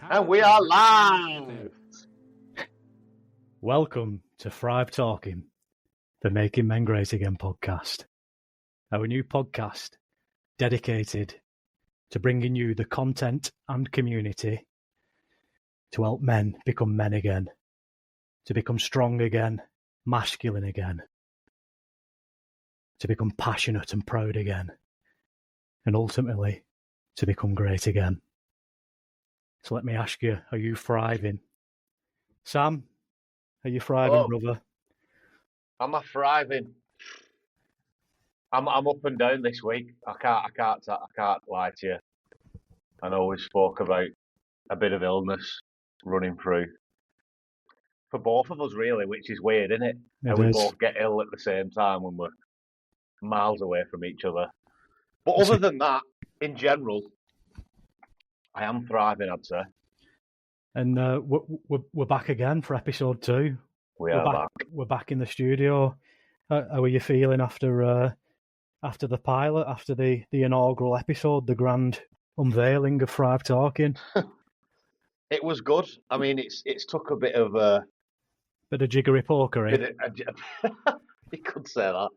And we are live! Welcome to Thrive Talking, the Making Men Great Again podcast. Our new podcast dedicated to bringing you the content and community to help men become men again, to become strong again, masculine again, to become passionate and proud again, and ultimately to become great again. So let me ask you, are you thriving? Sam, are you thriving, brother? Am I thriving? I'm up and down this week. I can't lie to you. I know we spoke about a bit of illness running through for both of us, really, which is weird, isn't it? And we both get ill at the same time when we're miles away from each other. But other than that, in general, I am thriving, I'd say. And we're back again for episode 2. We're back. We're back in the studio. How are you feeling after the pilot, after the inaugural episode, the grand unveiling of Thrive Talking? It was good. I mean, it's took a bit of jiggery pokery. You could say that,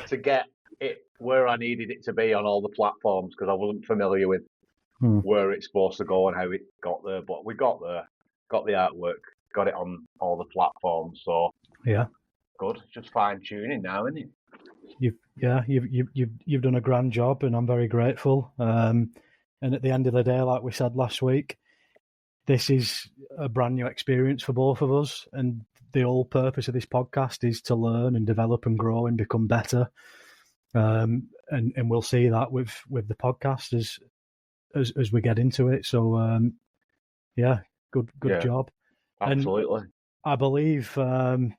to get it where I needed it to be on all the platforms, because I wasn't familiar with where it's supposed to go and how it got there. But we got there, got the artwork, got it on all the platforms. So yeah, good. Just fine tuning now, isn't it? You've done a grand job, and I'm very grateful. And at the end of the day, like we said last week, this is a brand new experience for both of us, and the whole purpose of this podcast is to learn and develop and grow and become better. And we'll see that with the podcast as we get into it. So good job. Absolutely. And I believe from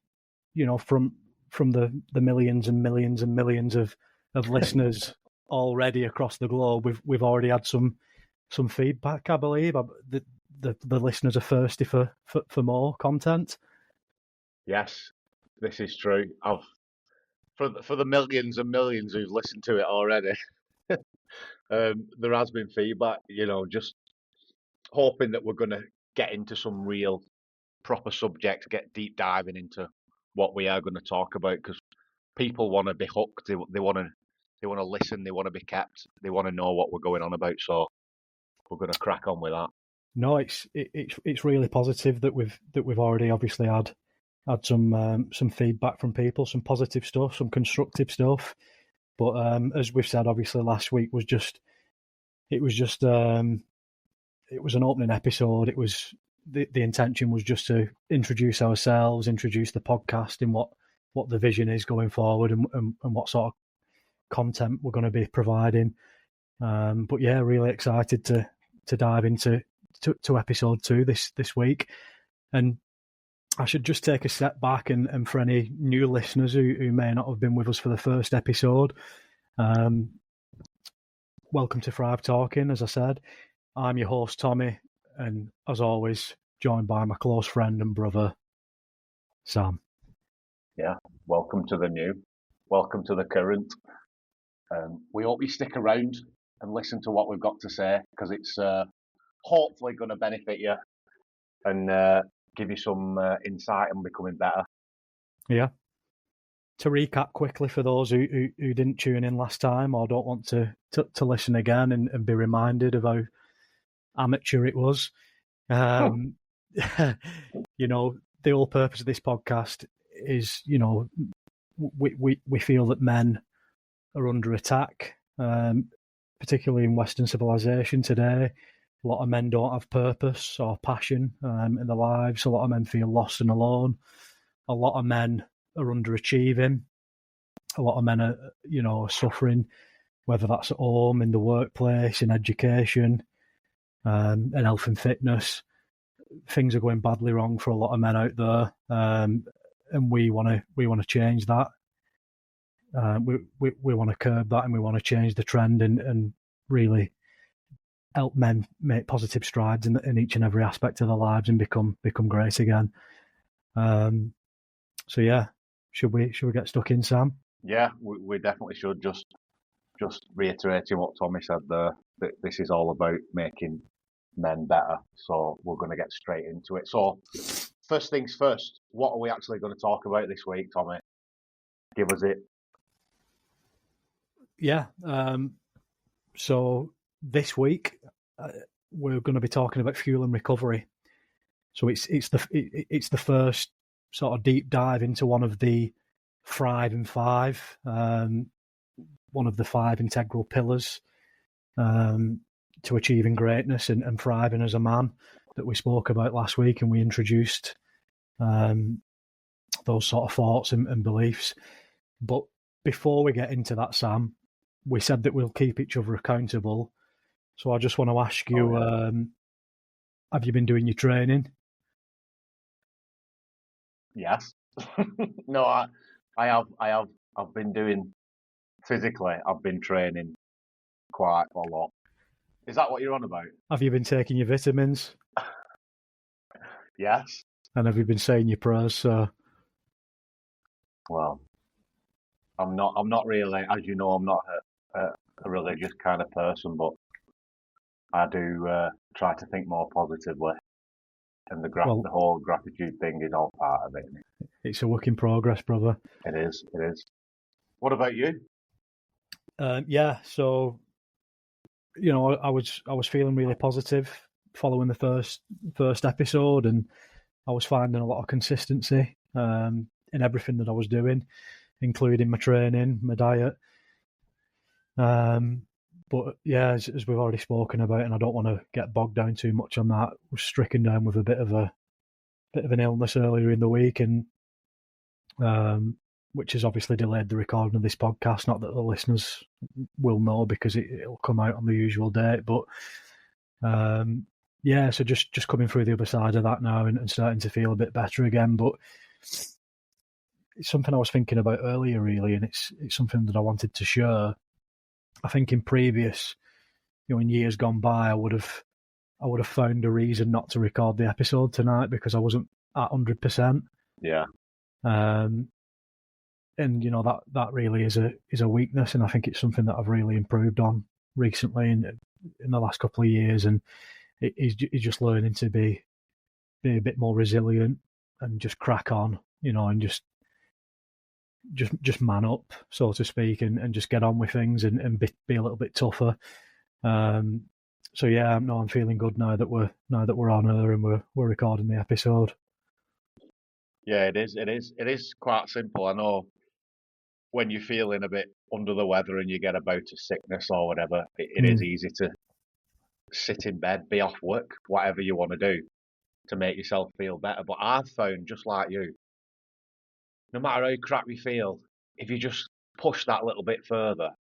the millions and millions and millions of listeners already across the globe, we've already had some feedback. I believe the listeners are thirsty for more content. Yes, this is true. For the millions and millions who've listened to it already, there has been feedback. Just hoping that we're going to get into some real proper subjects, get deep diving into what we are going to talk about, because people want to be hooked. They want to listen. They want to be kept. They want to know what we're going on about. So we're going to crack on with that. No, it's really positive that we've already obviously had some feedback from people, some positive stuff, some constructive stuff. But as we've said, obviously last week was it was an opening episode. It was the intention was just to introduce ourselves, introduce the podcast, and what the vision is going forward, and what sort of content we're going to be providing. But yeah, really excited to dive into episode 2 this week. And I should just take a step back and for any new listeners who may not have been with us for the first episode, welcome to Thrive Talking. As I said, I'm your host, Tommy, and as always, joined by my close friend and brother, Sam. Yeah, welcome to the new, welcome to the current. We hope you stick around and listen to what we've got to say, because it's hopefully going to benefit you and give you some insight on becoming better. Yeah. To recap quickly for those who didn't tune in last time or don't want to listen again and be reminded of how amateur it was, the whole purpose of this podcast is, we feel that men are under attack, particularly in Western civilization today. A lot of men don't have purpose or passion in their lives. A lot of men feel lost and alone. A lot of men are underachieving. A lot of men are, suffering, whether that's at home, in the workplace, in education, and health and fitness. Things are going badly wrong for a lot of men out there, and we want to change that. We want to curb that, and we want to change the trend and really help men make positive strides in each and every aspect of their lives and become great again. So yeah, should we get stuck in, Sam? Yeah, we definitely should. Just reiterating what Tommy said there, that this is all about making men better. So we're going to get straight into it. So first things first, what are we actually going to talk about this week, Tommy? Give us it. Yeah. So this week we're going to be talking about fuel and recovery. So it's the first sort of deep dive into one of the Thrive in 5, one of the 5 integral pillars to achieving greatness and thriving as a man that we spoke about last week, and we introduced those sort of thoughts and beliefs. But before we get into that, Sam, we said that we'll keep each other accountable. So I just want to ask you, have you been doing your training? Yes. No, I have. I've been doing physically. I've been training quite a lot. Is that what you're on about? Have you been taking your vitamins? Yes. And have you been saying your prayers? So, well, I'm not really, as you know, I'm not a religious kind of person, but I do try to think more positively. And the whole gratitude thing is all part of it. It's a work in progress, brother. It is. What about you? Yeah, so I was feeling really positive following the first episode, and I was finding a lot of consistency in everything that I was doing, including my training, my diet. But yeah, as we've already spoken about, and I don't want to get bogged down too much on that, I was stricken down with a bit of an illness earlier in the week, and which has obviously delayed the recording of this podcast. Not that the listeners will know because it'll come out on the usual date, but yeah, so just coming through the other side of that now and starting to feel a bit better again. But it's something I was thinking about earlier, really, and it's something that I wanted to share. I think in previous, in years gone by, I would have found a reason not to record the episode tonight because I wasn't at 100%. Yeah. And that really is a weakness, and I think it's something that I've really improved on recently in the last couple of years, and it's just learning to be a bit more resilient and just crack on, and just man up, so to speak, and just get on with things and be a little bit tougher. So yeah, I'm feeling good now that we're on air and we're recording the episode. Yeah, it is quite simple. I know when you're feeling a bit under the weather and you get a bout of sickness or whatever, it is easy to sit in bed, be off work, whatever you want to do to make yourself feel better. But I've found, just like you, no matter how crap you feel, if you just push that little bit further,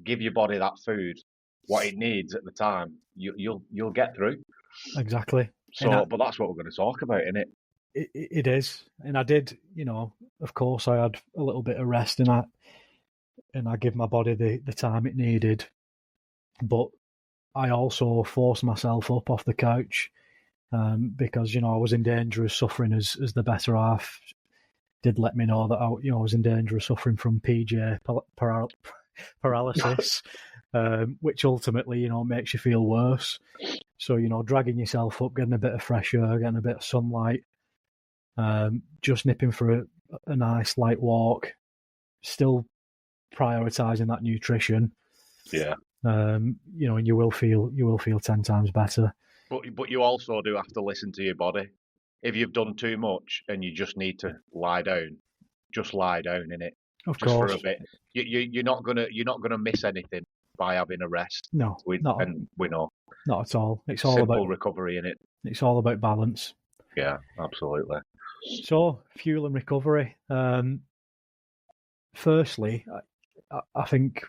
give your body that food, what it needs at the time, you'll get through. Exactly. So, but that's what we're going to talk about, isn't it? It is, and I did. Of course, I had a little bit of rest, and I give my body the time it needed, but I also forced myself up off the couch because I was in danger of suffering as the better half did let me know that I was in danger of suffering from PJ paralysis, which ultimately makes you feel worse. So dragging yourself up, getting a bit of fresh air, getting a bit of sunlight, just nipping for a nice light walk, still prioritizing that nutrition. Yeah. And you will feel 10 times better. But you also do have to listen to your body. If you've done too much and you just need to lie down, just lie down in it. Of just course. For a bit. You're not gonna miss anything by having a rest. No, and we know. Not at all. It's all simple about recovery in it. It's all about balance. Yeah, absolutely. So fuel and recovery. Firstly, I think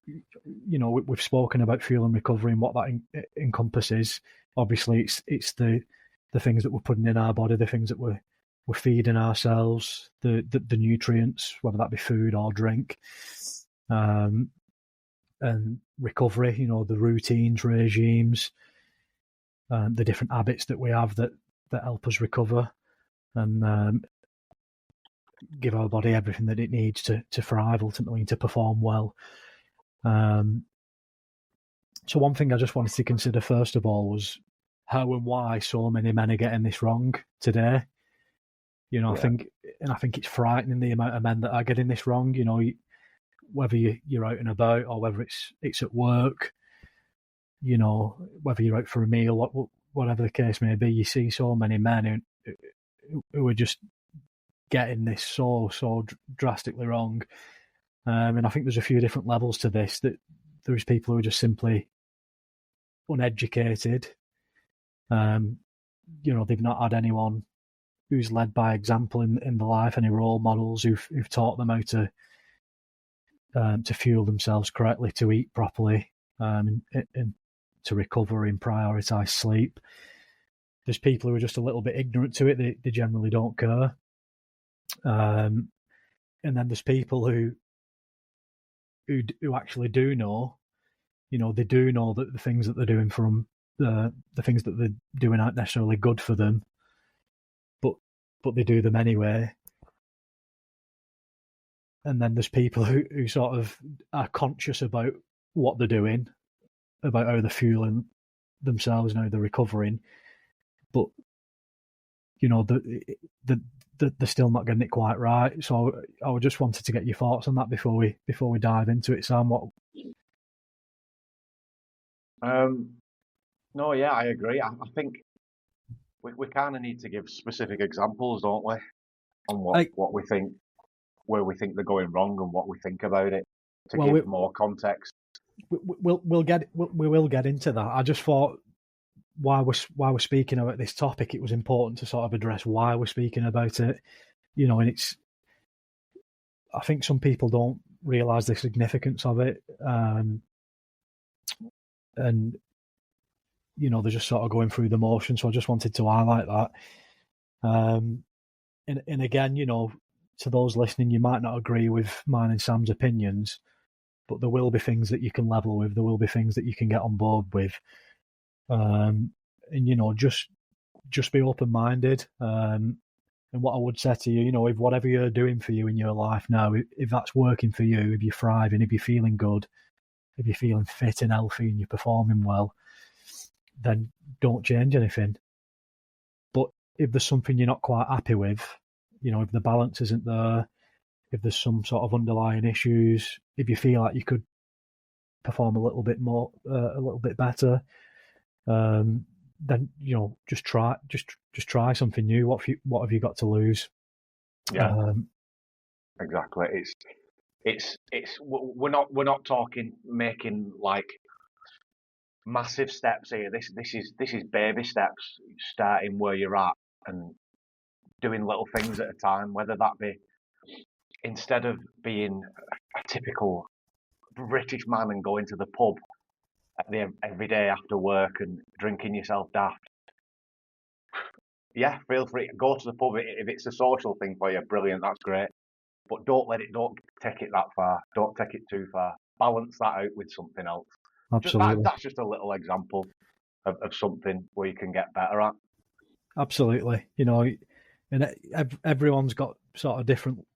we've spoken about fuel and recovery and what that encompasses. Obviously, it's the things that we're putting in our body, the things that we're feeding ourselves, the nutrients, whether that be food or drink, and recovery. The routines, regimes, the different habits that we have that help us recover and give our body everything that it needs to thrive ultimately and to perform well. So one thing I just wanted to consider first of all was how and why so many men are getting this wrong today. Yeah. I think it's frightening the amount of men that are getting this wrong. Whether you're out and about or whether it's at work, whether you're out for a meal, whatever the case may be, you see so many men who are just getting this so drastically wrong. And I think there's a few different levels to this. That there's people who are just simply uneducated. They've not had anyone who's led by example in the life, any role models who've taught them how to fuel themselves correctly, to eat properly, and to recover and prioritise sleep. There's people who are just a little bit ignorant to it. They generally don't care. And then there's people who actually do know. They do know that the things that they're doing the things that they're doing aren't necessarily good for them, but they do them anyway. And then there's people who sort of are conscious about what they're doing, about how they're fueling themselves and how they're recovering, but they're still not getting it quite right. So I just wanted to get your thoughts on that before we dive into it, Sam. What? No, yeah, I agree. I think we kind of need to give specific examples, don't we, on what we think, where we think they're going wrong, and what we think about it, to give more context. We will get into that. I just thought while we're speaking about this topic, it was important to sort of address why we're speaking about it. And I think some people don't realise the significance of it, and they're just sort of going through the motion. So I just wanted to highlight that. And again, to those listening, you might not agree with mine and Sam's opinions, but there will be things that you can level with. There will be things that you can get on board with. And just be open-minded. And what I would say to you, if whatever you're doing for you in your life now, if that's working for you, if you're thriving, if you're feeling good, if you're feeling fit and healthy and you're performing well, then don't change anything. But if there's something you're not quite happy with, if the balance isn't there, if there's some sort of underlying issues, if you feel like you could perform a little bit more, a little bit better, then just try something new. What have you got to lose? Yeah, exactly. It's we're not talking making like massive steps here. This is baby steps, starting where you're at and doing little things at a time. Whether that be, instead of being a typical British man and going to the pub every day after work and drinking yourself daft, yeah, feel free, go to the pub if it's a social thing for you. Brilliant, that's great. But don't take it that far. Don't take it too far. Balance that out with something else. Absolutely. That's just a little example of something where you can get better at. Absolutely. And everyone's got sort of different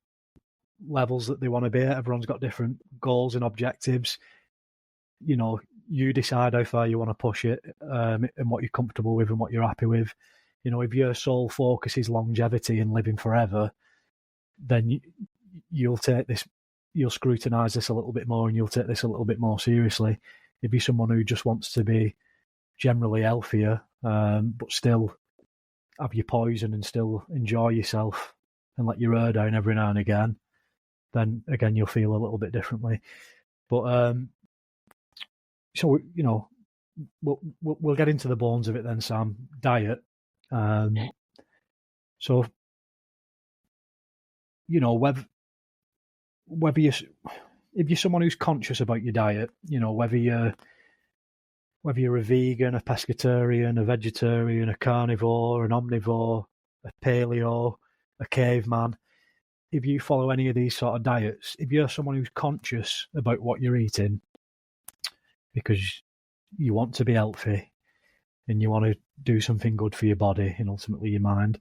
levels that they want to be at. Everyone's got different goals and objectives. You decide how far you want to push it, and what you're comfortable with and what you're happy with. If your sole focus is longevity and living forever, then you'll scrutinise this a little bit more and you'll take this a little bit more seriously. If you're someone who just wants to be generally healthier, but still have your poison and still enjoy yourself and let your hair down every now and again, then again you'll feel a little bit differently. But so we'll get into the bones of it then, Sam. Diet. So whether if you're someone who's conscious about your diet, whether you're a vegan, a pescatarian, a vegetarian, a carnivore, an omnivore, a paleo, a caveman, if you follow any of these sort of diets, if you're someone who's conscious about what you're eating because you want to be healthy and you want to do something good for your body and ultimately your mind,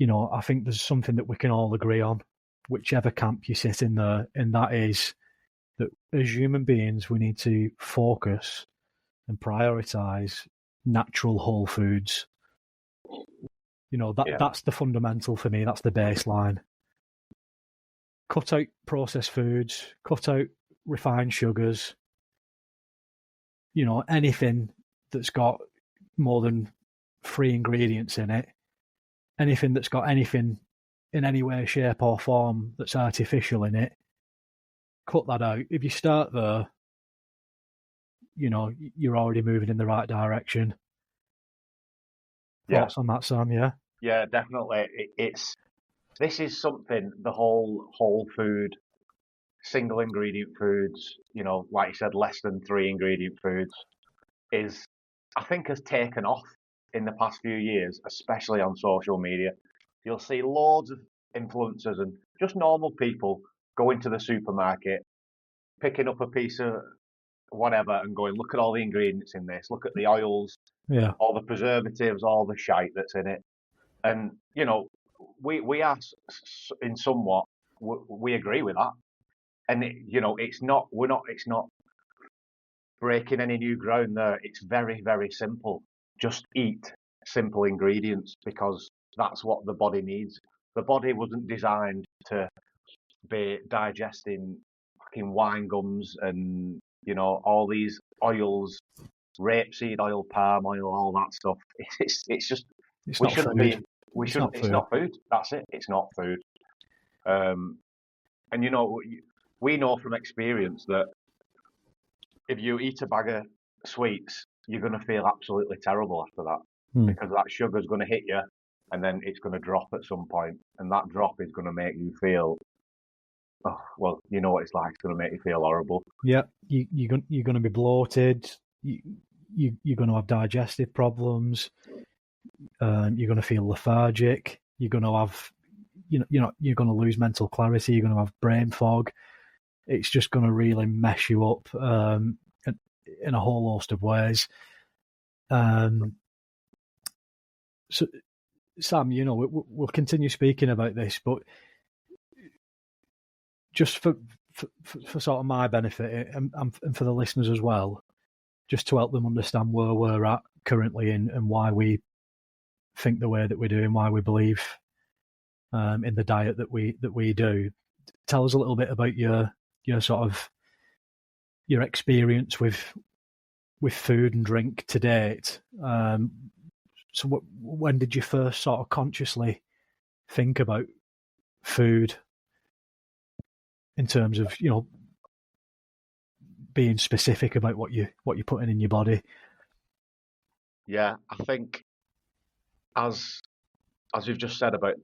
I think there's something that we can all agree on, whichever camp you sit in there, and that is that as human beings we need to focus and prioritize natural whole foods. Yeah. That's the fundamental for me. That's the baseline. Cut out processed foods, cut out refined sugars. Anything that's got more than 3 ingredients in it, anything that's got anything in any way, shape or form that's artificial in it, cut that out. If you start there, you're already moving in the right direction. Thoughts on that, Sam? Yeah? Yeah, definitely. This is something, the whole food, single ingredient foods, like you said, less than 3 ingredient foods, I think has taken off in the past few years, especially on social media. You'll see loads of influencers and just normal people go into the supermarket, picking up a piece of whatever and going, look at all the ingredients in this, look at the oils, Yeah. all the preservatives, all the shite that's in it. And, we are in somewhat, we agree with that. And, it's not breaking any new ground there. It's very, very simple. Just eat simple ingredients because that's what the body needs. The body wasn't designed to be digesting fucking wine gums and, all these oils, rapeseed oil, palm oil, all that stuff. It's just, It's we not shouldn't food. be, we It's shouldn't, not it's food. not food. That's it. It's not food. And, we know from experience that if you eat a bag of sweets, you're going to feel absolutely terrible after that because that sugar's going to hit you and then it's going to drop at some point, and that drop is going to make you feel, oh, well, you know what it's like. It's going to make you feel horrible. Yeah, you're going to be bloated. You're going to have digestive problems. You're going to feel lethargic. You're going to have, you're going to lose mental clarity. You're going to have brain fog. It's just going to really mess you up in a whole host of ways. So, Sam, we'll continue speaking about this, but just for sort of my benefit and for the listeners as well, just to help them understand where we're at currently and why we think the way that we do and why we believe in the diet that we do. Tell us a little bit about your sort of your experience with food and drink to date. So when did you first sort of consciously think about food in terms of being specific about what you're putting in your body? Yeah, I think as we've just said about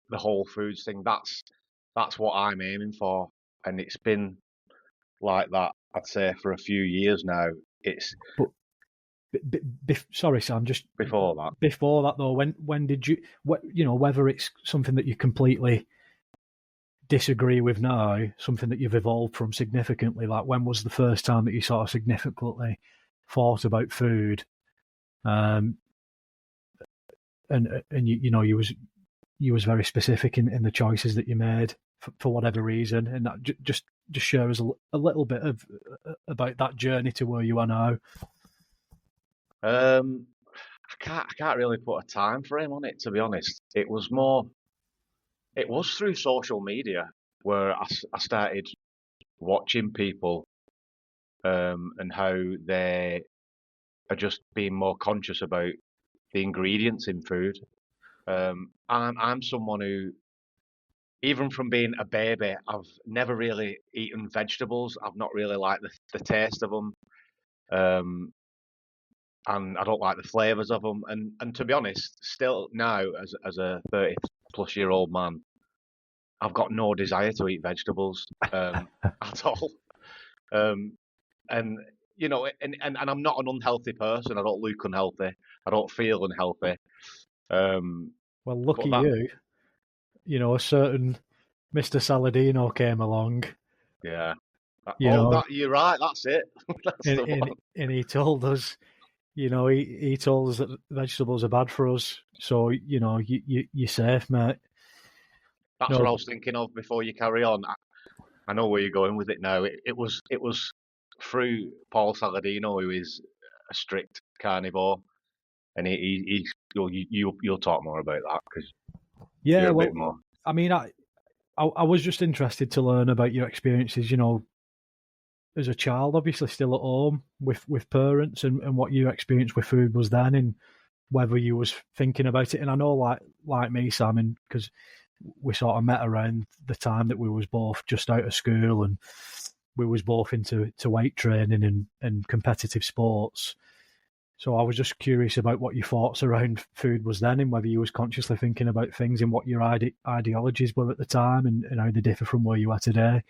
the whole foods thing, that's what I'm aiming for, and it's been like that, I'd say, for a few years now. Sorry, Sam. Just before that. Before that, though, when did you? Whether it's something that you completely disagree with now, something that you've evolved from significantly. Like, when was the first time that you sort of significantly thought about food? And you was very specific in the choices that you made for whatever reason, and that just shows a little bit of about that journey to where you are now. I can't really put a time frame on it, to be honest. It was through social media where I started watching people and how they are just being more conscious about the ingredients in food. I'm someone who, even from being a baby, I've never really eaten vegetables. I've not really liked the taste of them. And I don't like the flavours of them. And to be honest, still now, as a 30-plus-year-old man, I've got no desire to eat vegetables at all. And and I'm not an unhealthy person. I don't look unhealthy. I don't feel unhealthy. Well, lucky you. A certain Mr. Saladino came along. Yeah. You're right. That's it. And he told us, he told us that vegetables are bad for us. So, you're safe, mate. That's what I was thinking of before you carry on. I know where you're going with it now. It was through Paul Saladino, who is a strict carnivore, and you'll talk more about that because Yeah, you're a bit well, more. I mean, I was just interested to learn about your experiences, as a child, obviously still at home with parents, and what your experience with food was then, and whether you was thinking about it. And I know, like me, Sam, and because we sort of met around the time that we was both just out of school, and we was both into weight training and competitive sports. So I was just curious about what your thoughts around food was then, and whether you was consciously thinking about things and what your ideologies were at the time, and how they differ from where you are today.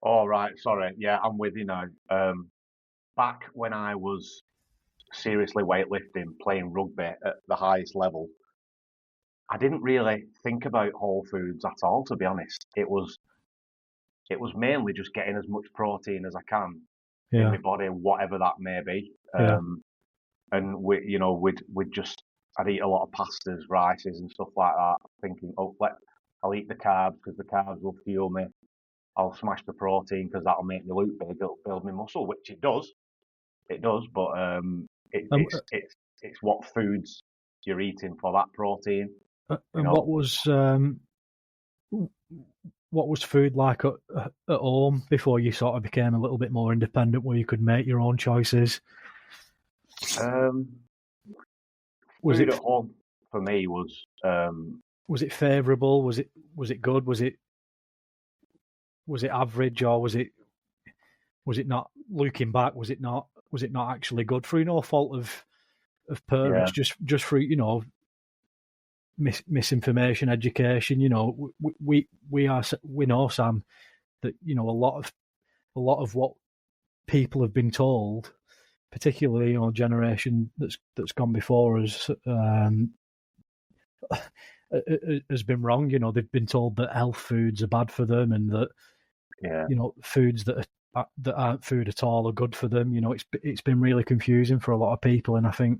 Oh, right, sorry. Yeah, I'm with you now. Back when I was seriously weightlifting, playing rugby at the highest level, I didn't really think about whole foods at all, to be honest. It was mainly just getting as much protein as I can in Yeah, my body, whatever that may be. yeah, And we'd just I'd eat a lot of pastas, rices, and stuff like that, thinking, oh, I'll eat the carbs because the carbs will fuel me. I'll smash the protein because that'll make me look big. It'll build me muscle, which it does. It does, but it, and, it's what foods you're eating for that protein. You and know, what was food like at home before you sort of became a little bit more independent, where you could make your own choices? um, Was food it at home for me was it favourable? Was it good? Was it average, or was it not? Looking back, was it not actually good through no fault of yeah, parents, just through misinformation, education? We know, Sam, that a lot of what people have been told, particularly generation that's gone before us, has been wrong. They've been told that health foods are bad for them, and that yeah. foods that aren't food at all are good for them. It's been really confusing for a lot of people, and I think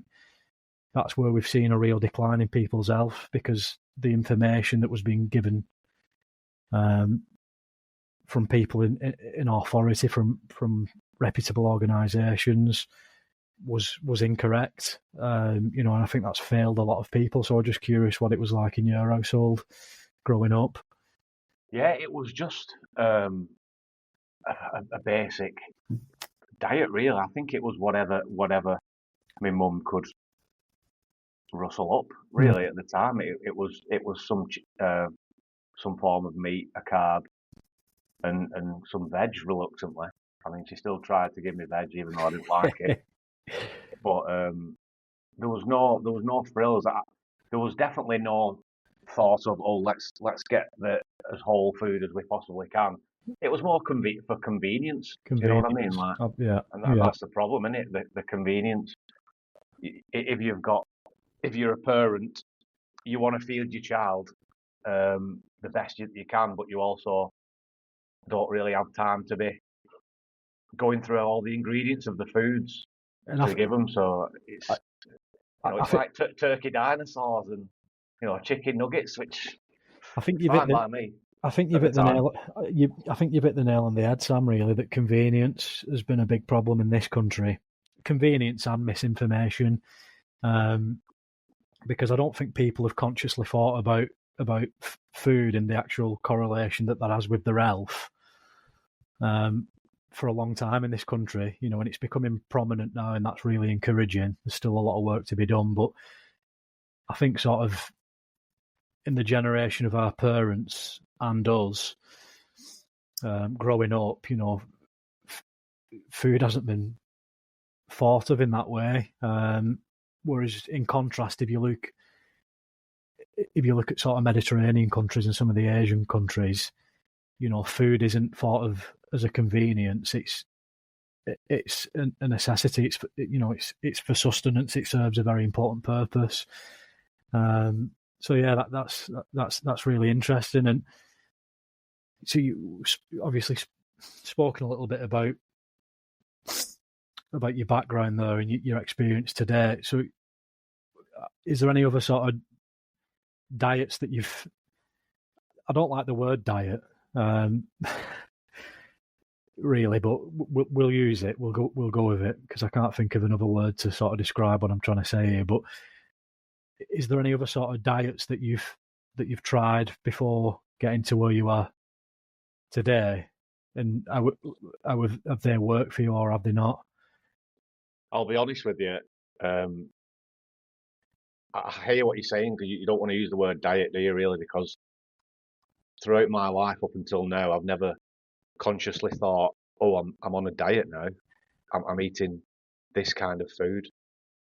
that's where we've seen a real decline in people's health, because the information that was being given um, from people in authority, from reputable organisations, was incorrect. And I think that's failed a lot of people. So I'm just curious what it was like in your household growing up. Yeah, it was just a basic diet, really. I think it was whatever my mum could rustle up. Yeah, Really, at the time, it was some form of meat, a carb, and some veg. Reluctantly, I mean, she still tried to give me veg, even though I didn't like it. But there was no frills. There was definitely no thought of, oh, let's get the as whole food as we possibly can. It was more for convenience. Do you know what I mean? convenience. Like, Yeah, and yeah. that's the problem, isn't it? The convenience. If if you're a parent, you want to feed your child the best you can, but you also don't really have time to be going through all the ingredients of the foods And to give them. So I, I it's think like turkey dinosaurs and chicken nuggets, which I think is you've hit fine the by me I think at you've the hit the time. nail. I think you've hit the nail on the head, Sam. Really, that convenience has been a big problem in this country. Convenience and misinformation, um, because I don't think people have consciously thought about food and the actual correlation that has with their health, um, for a long time in this country. And it's becoming prominent now, and that's really encouraging. There's still a lot of work to be done, but I think sort of in the generation of our parents and us, growing up, food hasn't been thought of in that way. Whereas, in contrast, if you look at sort of Mediterranean countries and some of the Asian countries, food isn't thought of as a convenience. It's a necessity. It's for sustenance. It serves a very important purpose. So yeah, that's really interesting. And so you obviously spoken a little bit about your background there and your experience today. So, is there any other sort of diets that you've? I don't like the word diet, really, but we'll use it. We'll go with it because I can't think of another word to sort of describe what I'm trying to say here. But is there any other sort of diets that you've tried before getting to where you are today? And have they worked for you or have they not? I'll be honest with you. I hear what you're saying because you don't want to use the word diet, do you? Really, because throughout my life up until now, I've never consciously thought, "Oh, I'm on a diet now. I'm eating this kind of food,"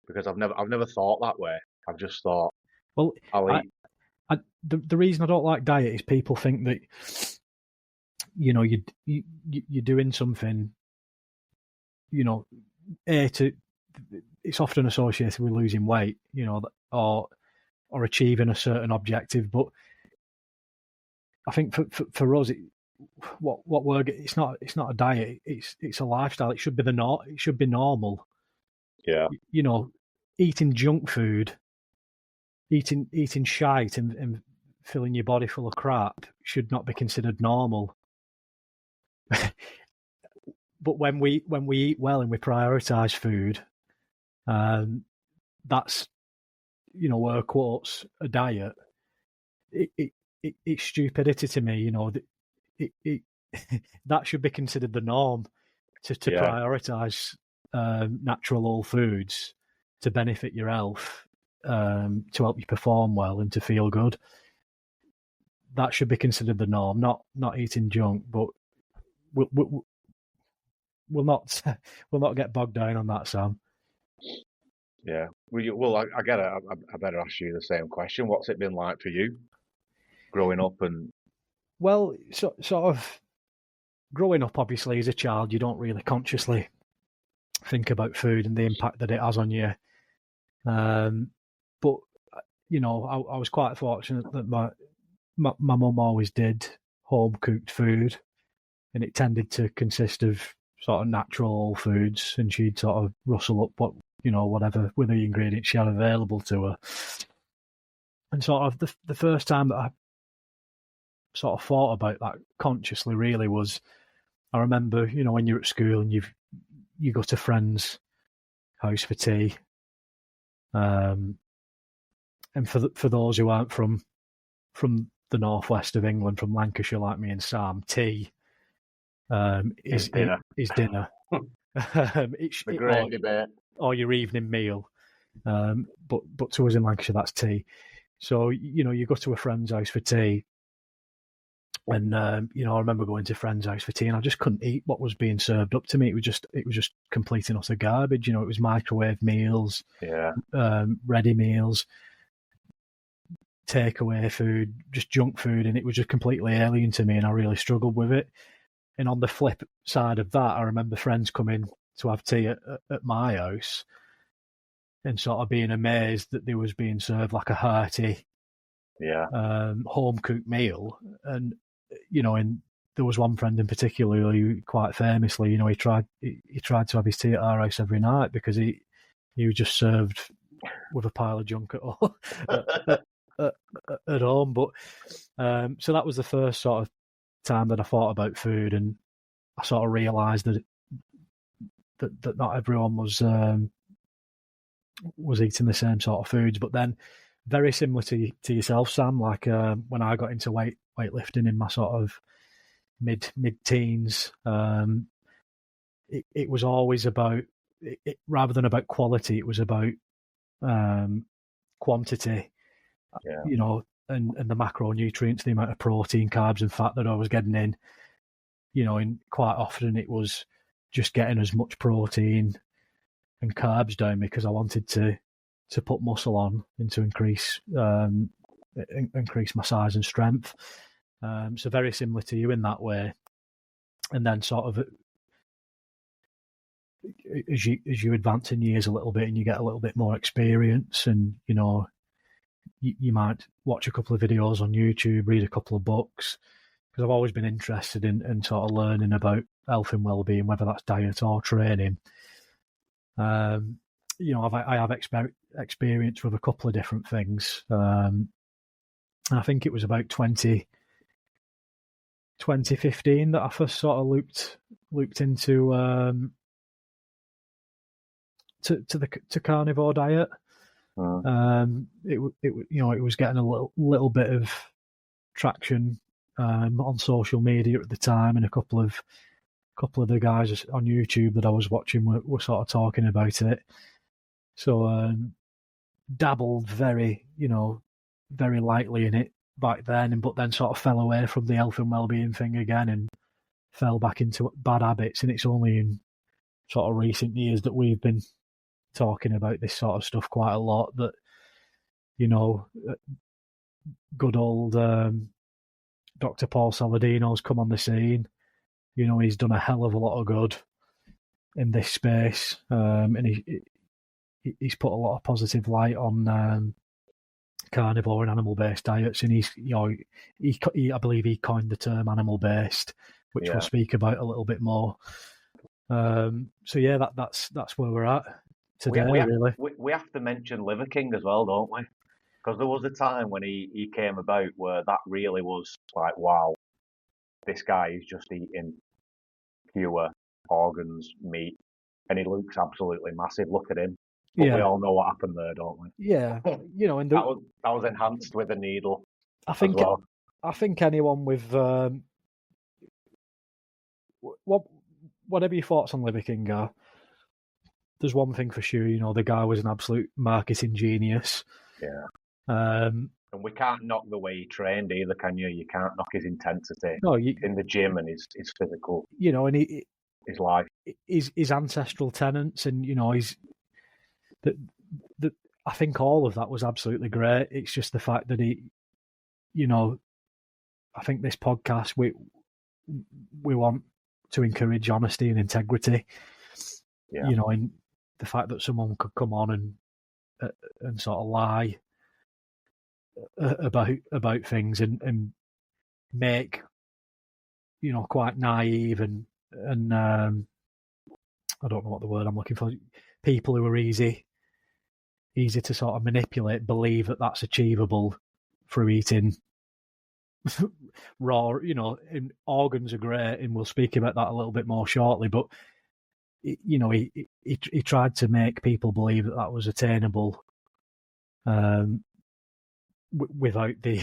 because I've never thought that way. I've just thought Well, I'll I, eat. the reason I don't like diet is people think that you're doing something, it's often associated with losing weight, or achieving a certain objective. But I think for us, it's not a diet. It's a lifestyle. It should be it should be normal. Yeah, Eating junk food, eating shite, and filling your body full of crap should not be considered normal. But when we eat well and we prioritize food, that's where quotes a diet. It's stupidity to me. That should be considered the norm to prioritize natural whole foods to benefit your health, to help you perform well and to feel good. That should be considered the norm, not eating junk. But we'll not get bogged down on that, Sam. yeah. Well, I get it. I better ask you the same question. What's it been like for you growing up? And well, sort of growing up, obviously, as a child, you don't really consciously think about food and the impact that it has on you. But I was quite fortunate that my mum always did home cooked food, and it tended to consist of sort of natural foods, and she'd sort of rustle up whatever with the ingredients she had available to her. And sort of the first time that I sort of thought about that consciously really was, I remember, when you're at school and you go to friends' house for tea, and for those who aren't from the northwest of England, from Lancashire like me and Sam, tea is dinner. It's a great debate. Or your evening meal, but to us in Lancashire, that's tea. So you go to a friend's house for tea, and I remember going to a friend's house for tea, and I just couldn't eat what was being served up to me. It was just complete and utter garbage. It was microwave meals, ready meals, takeaway food, just junk food, and it was just completely alien to me, and I really struggled with it. And on the flip side of that, I remember friends coming to have tea at my house and sort of being amazed that there was being served like a hearty, home cooked meal. And and there was one friend in particular who, quite famously, he tried to have his tea at our house every night because he was just served with a pile of junk at home. But so that was the first sort of time that I thought about food, and I sort of realised that not everyone was eating the same sort of foods. But then, very similar to yourself, Sam, like when I got into weightlifting in my sort of mid-teens, it was always about, rather than about quality, it was about quantity. And the macronutrients, the amount of protein, carbs, and fat that I was getting in. And quite often it was just getting as much protein and carbs down because I wanted to put muscle on and to increase my size and strength. So very similar to you in that way. And then sort of as you advance in years a little bit and you get a little bit more experience, and you might watch a couple of videos on YouTube, read a couple of books, because I've always been interested in sort of learning about health and well-being, whether that's diet or training. I have experience with a couple of different things. And I think it was about 20 2015 that I first sort of looped into to carnivore diet. It was getting a little bit of traction on social media at the time, and a couple of the guys on YouTube that I was watching were sort of talking about it. So dabbled very lightly in it back then, but then sort of fell away from the health and well-being thing again and fell back into bad habits. And it's only in sort of recent years that we've been talking about this sort of stuff quite a lot, that good old Dr. Paul Saladino's come on the scene. He's done a hell of a lot of good in this space, and he's put a lot of positive light on carnivore and animal-based diets, and I believe he coined the term animal-based, which we'll speak about a little bit more. So yeah, that's where we're at today. Really, we have to mention Liver King as well, don't we? Because there was a time when he came about where that really was like, wow, this guy is just eating pure organs, meat, and he looks absolutely massive. Look at him. But we all know what happened there, don't we? Yeah, and that was enhanced with a needle. I think anyone with whatever your thoughts on Liver King are, there's one thing for sure. The guy was an absolute marketing genius. Yeah. And we can't knock the way he trained either, can you? You can't knock his intensity in the gym and his physical. And his life, his ancestral tenets, and his I think all of that was absolutely great. It's just the fact that he, I think this podcast we want to encourage honesty and integrity. Yeah. In the fact that someone could come on and sort of lie about things and make quite naive and I don't know what the word I'm looking for, people who are easy to sort of manipulate, believe that that's achievable through eating raw. And organs are great, and we'll speak about that a little bit more shortly, but he tried to make people believe that was attainable without the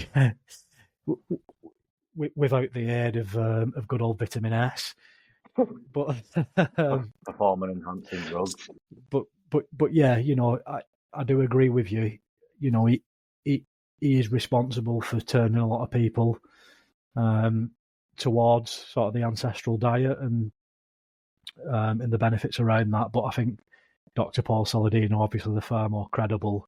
without the aid of good old vitamin S. But performance enhancing drugs. But yeah, I do agree with you. He is responsible for turning a lot of people towards sort of the ancestral diet and the benefits around that. But I think Dr. Paul Saladino, obviously the far more credible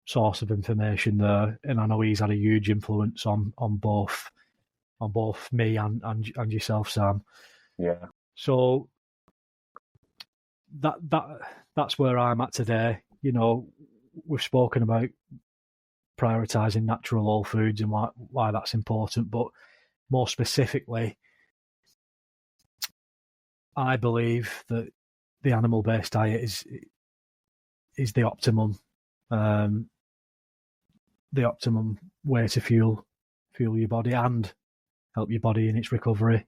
source of information there, and I know he's had a huge influence on both me and yourself, Sam. Yeah. So that's where I'm at today. We've spoken about prioritizing natural whole foods and why that's important, but more specifically, I believe that the animal-based diet is the optimum way to fuel your body and help your body in its recovery.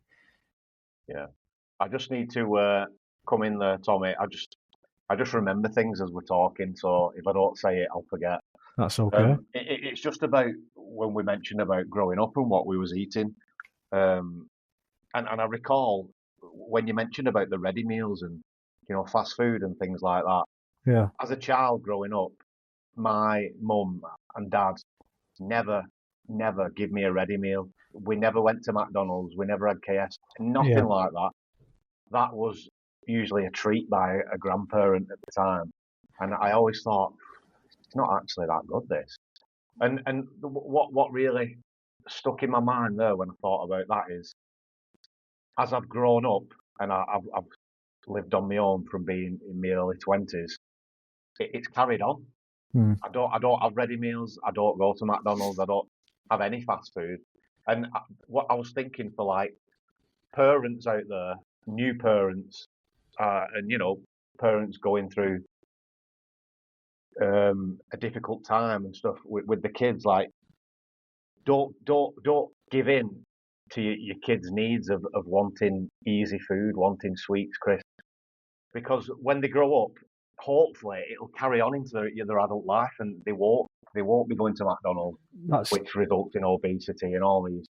Yeah, I just need to come in there, Tommy. I just remember things as we're talking, so if I don't say it, I'll forget. That's okay. It's just about when we mentioned about growing up and what we was eating, and I recall when you mentioned about the ready meals and fast food and things like that. Yeah. As a child growing up, my mum and dad never give me a ready meal. We never went to McDonald's. We never had KFC. Nothing like that. That was usually a treat by a grandparent at the time, and I always thought it's not actually that good. This, and what really stuck in my mind there when I thought about that is, as I've grown up and I've lived on my own from being in my early 20s, it's carried on. I don't have ready meals. I don't go to McDonald's. I don't have any fast food. And what I was thinking for like parents out there, new parents, and parents going through a difficult time and stuff with the kids, like don't give in to your kids' needs of wanting easy food, wanting sweets, crisps. Because when they grow up, hopefully it'll carry on into their adult life, and they won't be going to McDonald's, That's which results in obesity and all these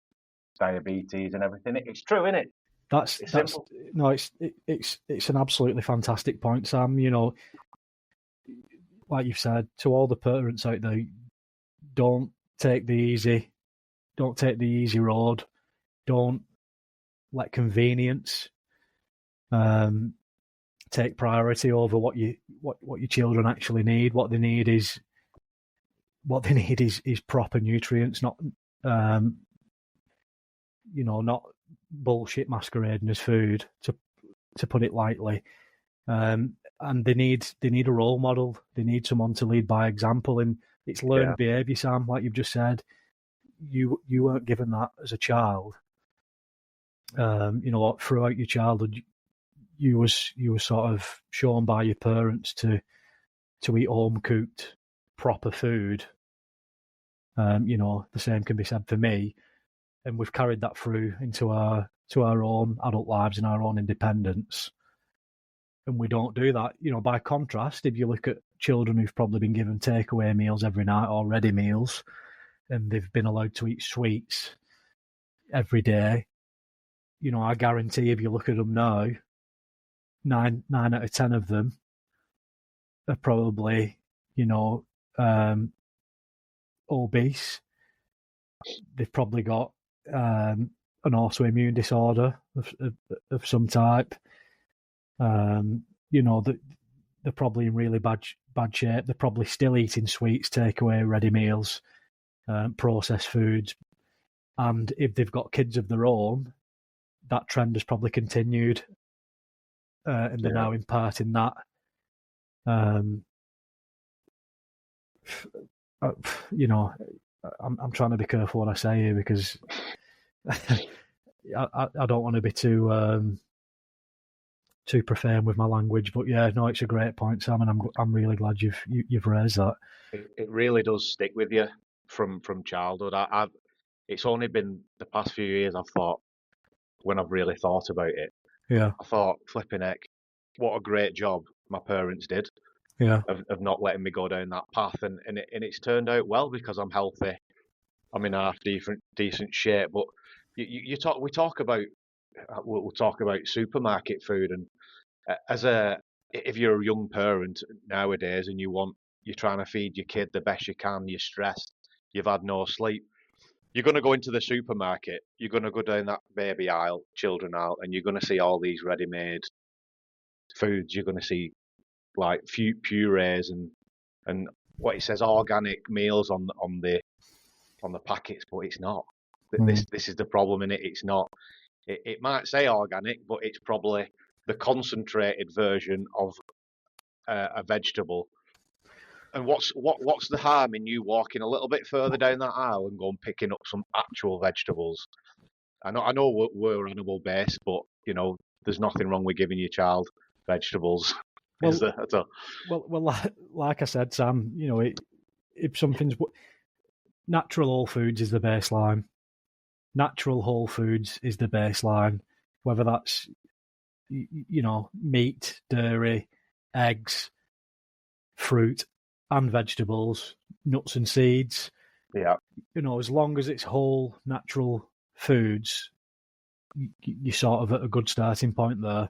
diabetes and everything. It's true, isn't it? that's It's that's simple. no, it's an absolutely fantastic point, Sam. You know, like you've said, to all the parents out there, don't take the easy road. Don't let convenience take priority over what your children actually need. What they need is proper nutrients, not not bullshit masquerading as food, to put it lightly. And they need a role model. They need someone to lead by example, and it's learned behaviour, Sam. Like you've just said, you weren't given that as a child. Throughout your childhood, you were sort of shown by your parents to eat home cooked proper food. The same can be said for me, and we've carried that through into our own adult lives and our own independence. And we don't do that. By contrast, if you look at children who've probably been given takeaway meals every night or ready meals, and they've been allowed to eat sweets every day, I guarantee if you look at them now, 9 out of 10 of them are probably, obese. They've probably got an autoimmune disorder of some type. They're probably in really bad shape. They're probably still eating sweets, takeaway, ready meals, processed foods. And if they've got kids of their own, that trend has probably continued, and they're now imparting that. I'm trying to be careful what I say here, because I don't want to be too profane with my language. But yeah, no, it's a great point, Sam, and I'm really glad you've raised that. It really does stick with you from childhood. It's only been the past few years I've thought, when I've really thought about it. Yeah. I thought, flipping heck, what a great job my parents did. Yeah. Of not letting me go down that path, and it's turned out well, because I'm healthy. I'm in half decent shape. But we'll talk about supermarket food, and if you're a young parent nowadays and you're trying to feed your kid the best you can, you're stressed, you've had no sleep, you're going to go into the supermarket, you're going to go down that baby aisle, children aisle, and you're going to see all these ready-made foods. You're going to see like purees and what it says organic meals on the packets, but it's not. This is the problem in it. It's not. It might say organic, but it's probably the concentrated version of a vegetable. And what's the harm in you walking a little bit further down that aisle and going picking up some actual vegetables? I know we're animal based, but there's nothing wrong with giving your child vegetables. Well, is there at all? Well, like I said, Sam, if something's natural whole foods is the baseline. Natural whole foods is the baseline, whether that's meat, dairy, eggs, fruit, and vegetables, nuts and seeds. Yeah. As long as it's whole, natural foods, you're sort of at a good starting point there.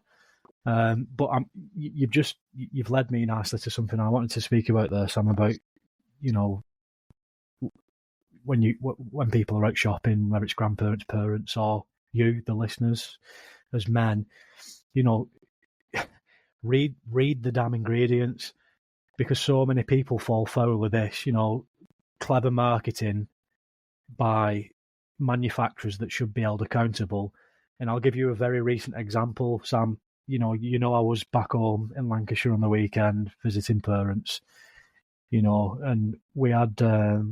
But you've led me nicely to something I wanted to speak about there, Sam, about when people are out shopping, whether it's grandparents, parents, or you, the listeners, as men, read the damn ingredients, because so many people fall foul of this. Clever marketing by manufacturers that should be held accountable. And I'll give you a very recent example, Sam. I was back home in Lancashire on the weekend visiting parents, and we had a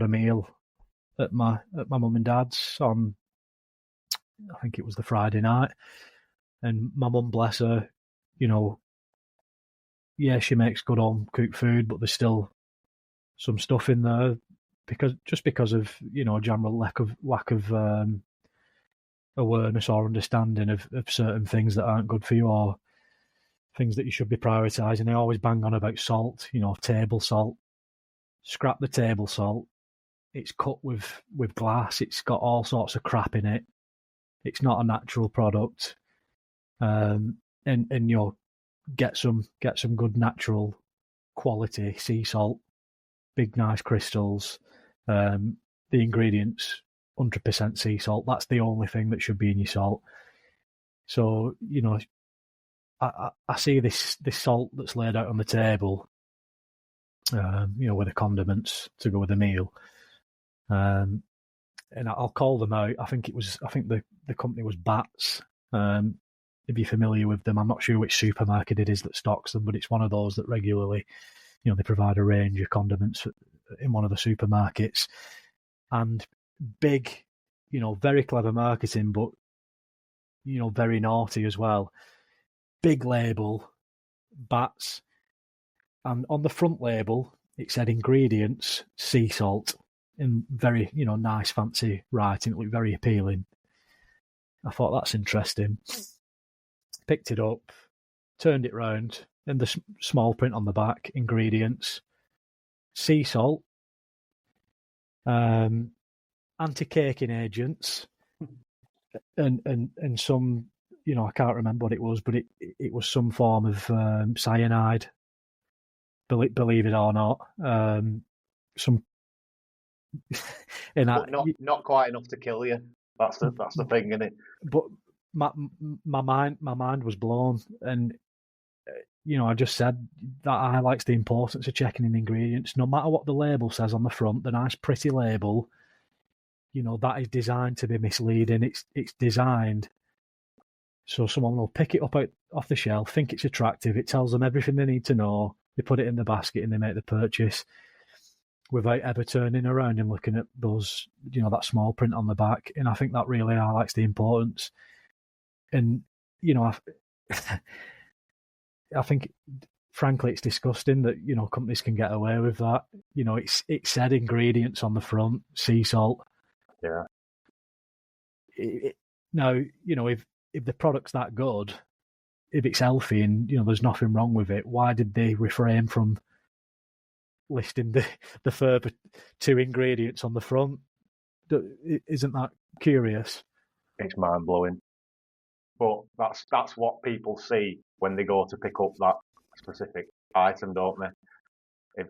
meal at my mum and dad's on, I think it was the Friday night, and my mum, bless her, she makes good home cooked food, but there's still some stuff in there because of general lack of awareness or understanding of certain things that aren't good for you or things that you should be prioritising. They always bang on about salt, table salt. Scrap the table salt. It's cut with glass. It's got all sorts of crap in it. It's not a natural product. And get some good natural quality sea salt, big nice crystals. The ingredients 100% sea salt. That's the only thing that should be in your salt. So I see this salt that's laid out on the table, with the condiments to go with the meal, and I'll call them out. I think the company was Bats. If you're familiar with them, I'm not sure which supermarket it is that stocks them, but it's one of those that regularly, they provide a range of condiments in one of the supermarkets. And big, very clever marketing, but very naughty as well. Big label, Bats, and on the front label it said ingredients sea salt in very nice fancy writing. It looked very appealing. I thought that's interesting. Picked it up, turned it round, and the small print on the back: ingredients sea salt, anti-caking agents, and some, I can't remember what it was, but it was some form of cyanide. Believe it or not, some. Not quite enough to kill you. That's the thing, isn't it? But my mind was blown, and I just said that highlights the importance of checking in ingredients. No matter what the label says on the front, the nice pretty label, that is designed to be misleading. It's designed so someone will pick it up off the shelf, think it's attractive. It tells them everything they need to know. They put it in the basket and they make the purchase without ever turning around and looking at those, that small print on the back. And I think that really highlights the importance. And, I think, frankly, it's disgusting that, companies can get away with that. It said ingredients on the front, sea salt. Yeah. Now, if the product's that good, if it's healthy and, there's nothing wrong with it, why did they refrain from listing the further 2 ingredients on the front? Isn't that curious? It's mind-blowing. But that's what people see when they go to pick up that specific item, don't they?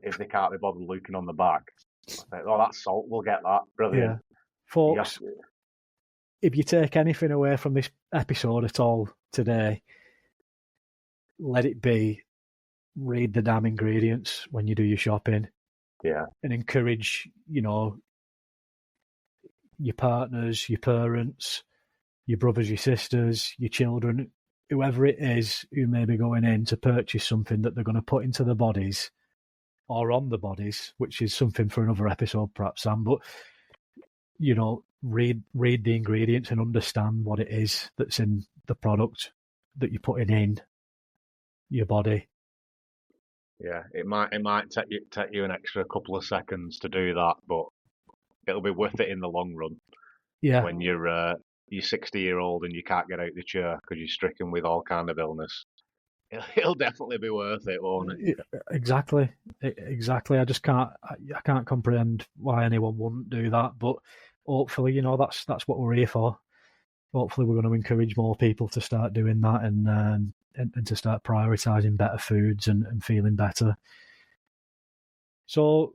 If they can't be bothered looking on the back, they think, that's salt, we'll get that. Brilliant. Yeah. Folks, if you take anything away from this episode at all today, let it be read the damn ingredients when you do your shopping. Yeah. And encourage, your partners, your parents, your brothers, your sisters, your children, whoever it is who may be going in to purchase something that they're going to put into their bodies or on the bodies, which is something for another episode perhaps, Sam, but, read the ingredients and understand what it is that's in the product that you're putting in your body. Yeah, it might take you an extra couple of seconds to do that, but it'll be worth it in the long run. Yeah. When you're 60-year-old and you can't get out the chair because you're stricken with all kind of illness, it'll definitely be worth it, won't it? Exactly. I just can't comprehend why anyone wouldn't do that. But hopefully, that's what we're here for. Hopefully, we're going to encourage more people to start doing that and to start prioritising better foods and feeling better. So,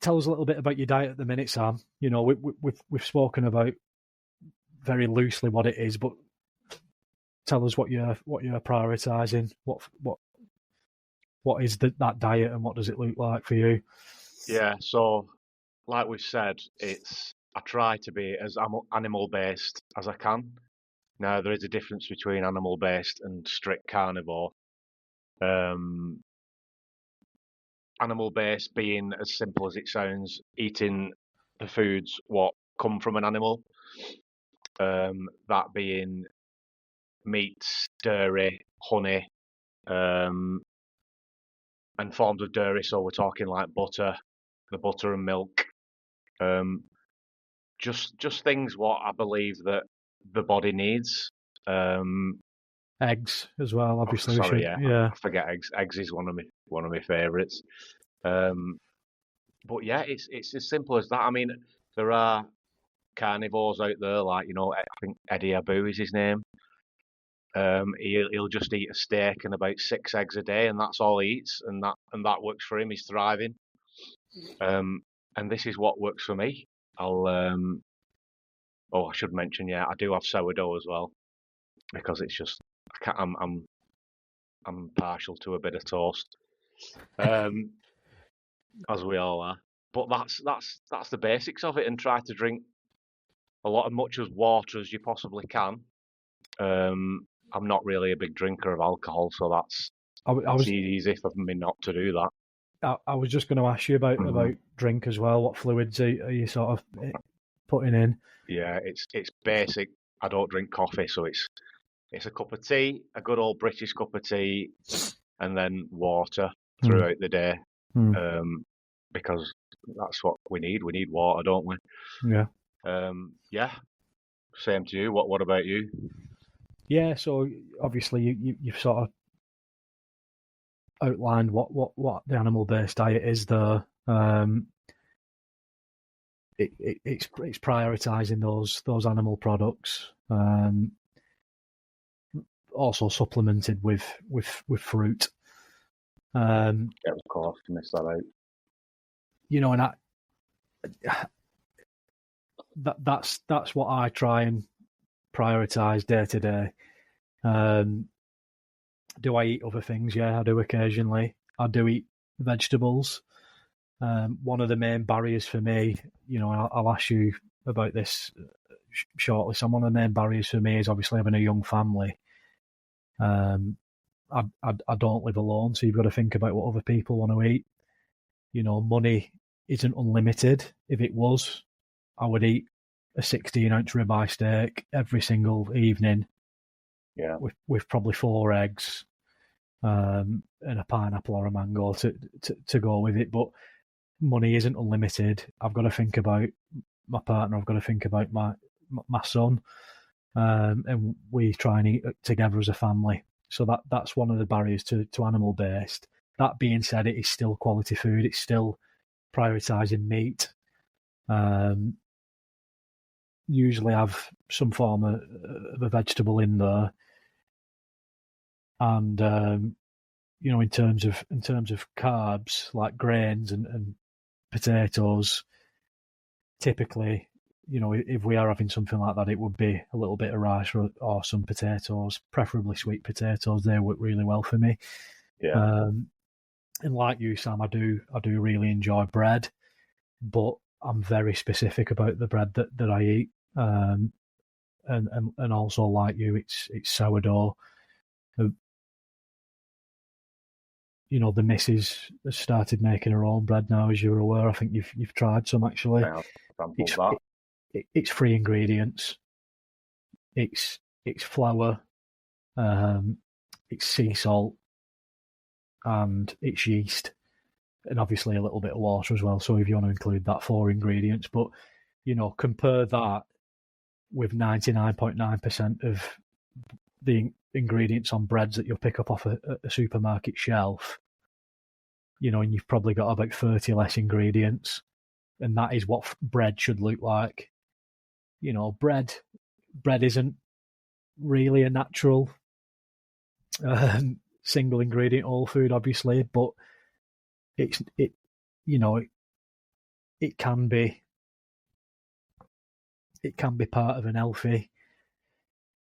tell us a little bit about your diet at the minute, Sam. We've spoken about very loosely what it is, but tell us what you're prioritising. What is that diet and what does it look like for you? Yeah, so like we've said, I try to be as animal-based as I can. Now, there is a difference between animal-based and strict carnivore. Animal-based being as simple as it sounds, eating the foods what come from an animal. That being meats, dairy, honey, and forms of dairy. So we're talking like butter, the butter and milk. just things what I believe that the body needs. Eggs as well, obviously. Sorry, yeah. I forget eggs. Eggs is one of my favourites. But yeah, it's as simple as that. I mean, there are carnivores out there, like I think Eddie Abu is his name. He'll just eat a steak and about 6 eggs a day, and that's all he eats, and that works for him. He's thriving. And this is what works for me. I should mention, yeah, I do have sourdough as well, because it's just I'm partial to a bit of toast, as we all are. But that's the basics of it, and try to drink much as water as you possibly can. I'm not really a big drinker of alcohol, so that's easy for me not to do that. I was just going to ask you about drink as well. What fluids are you sort of putting in? Yeah, it's basic. I don't drink coffee, so it's a cup of tea, a good old British cup of tea, and then water throughout the day. Because that's what we need. We need water, don't we? Yeah. Yeah. Same to you. What about you? Yeah. So obviously you've sort of outlined what the animal-based diet is there. It's prioritising those animal products. Also supplemented with fruit. Yeah, of course, to miss that out. And that's what I try and prioritise day to day. Do I eat other things? Yeah, I do occasionally. I do eat vegetables. One of the main barriers for me, I'll ask you about this shortly. So one of the main barriers for me is obviously having a young family. I don't live alone, so you've got to think about what other people want to eat. Money isn't unlimited. If it was, I would eat a 16-ounce ribeye steak every single evening. Yeah, with probably 4 eggs, and a pineapple or a mango to go with it. But money isn't unlimited. I've got to think about my partner. I've got to think about my son, and we try and eat together as a family. So that's one of the barriers to animal based. That being said, it is still quality food. It's still prioritising meat. Usually have some form of a vegetable in there, and in terms of carbs like grains and potatoes, typically, if we are having something like that, it would be a little bit of rice or some potatoes, preferably sweet potatoes. They work really well for me. Yeah. And like you, Sam, I do really enjoy bread, but I'm very specific about the bread that I eat. And also like you, it's sourdough. The missus has started making her own bread now, as you're aware. I think you've tried some actually. Yeah, it's 3 ingredients. It's flour, it's sea salt, and it's yeast, and obviously a little bit of water as well. So if you want to include that, 4 ingredients, but compare that with 99.9% of the ingredients on breads that you'll pick up off a supermarket shelf, and you've probably got about 30 less ingredients, and that is what bread should look like. Bread isn't really a natural single ingredient whole food, obviously, but it can be part of an healthy,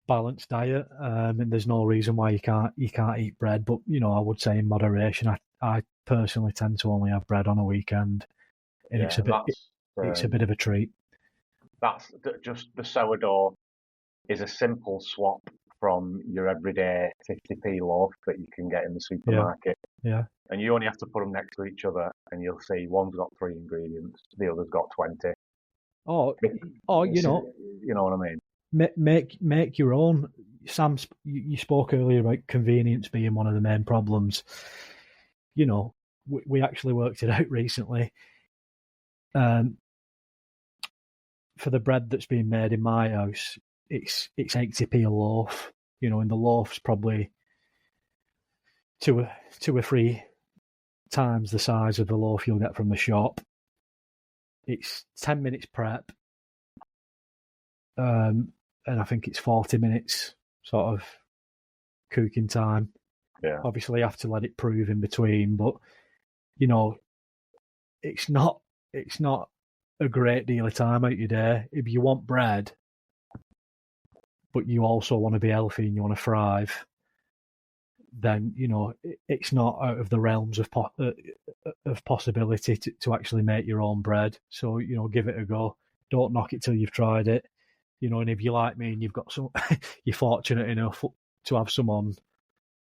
balanced diet, and there's no reason why you can't eat bread. But I would say in moderation. I personally tend to only have bread on a weekend, and it's a bit of a treat. That's just the sourdough is a simple swap from your everyday 50p loaf that you can get in the supermarket. Yeah. And you only have to put them next to each other, and you'll see one's got 3 ingredients, the other's got 20. You know what I mean. Make your own. Sam, you spoke earlier about convenience being one of the main problems. We actually worked it out recently. for the bread that's being made in my house, it's 80p a loaf, and the loaf's probably two or three times the size of the loaf you'll get from the shop. It's 10 minutes prep, and I think it's 40 minutes sort of cooking time. Yeah. Obviously, you have to let it prove in between, but it's not a great deal of time out your day. If you want bread, but you also want to be healthy and you want to thrive, then it's not out of the realms of possibility to actually make your own bread. So give it a go. Don't knock it till you've tried it. And if you're like me and you've got some, you're fortunate enough to have someone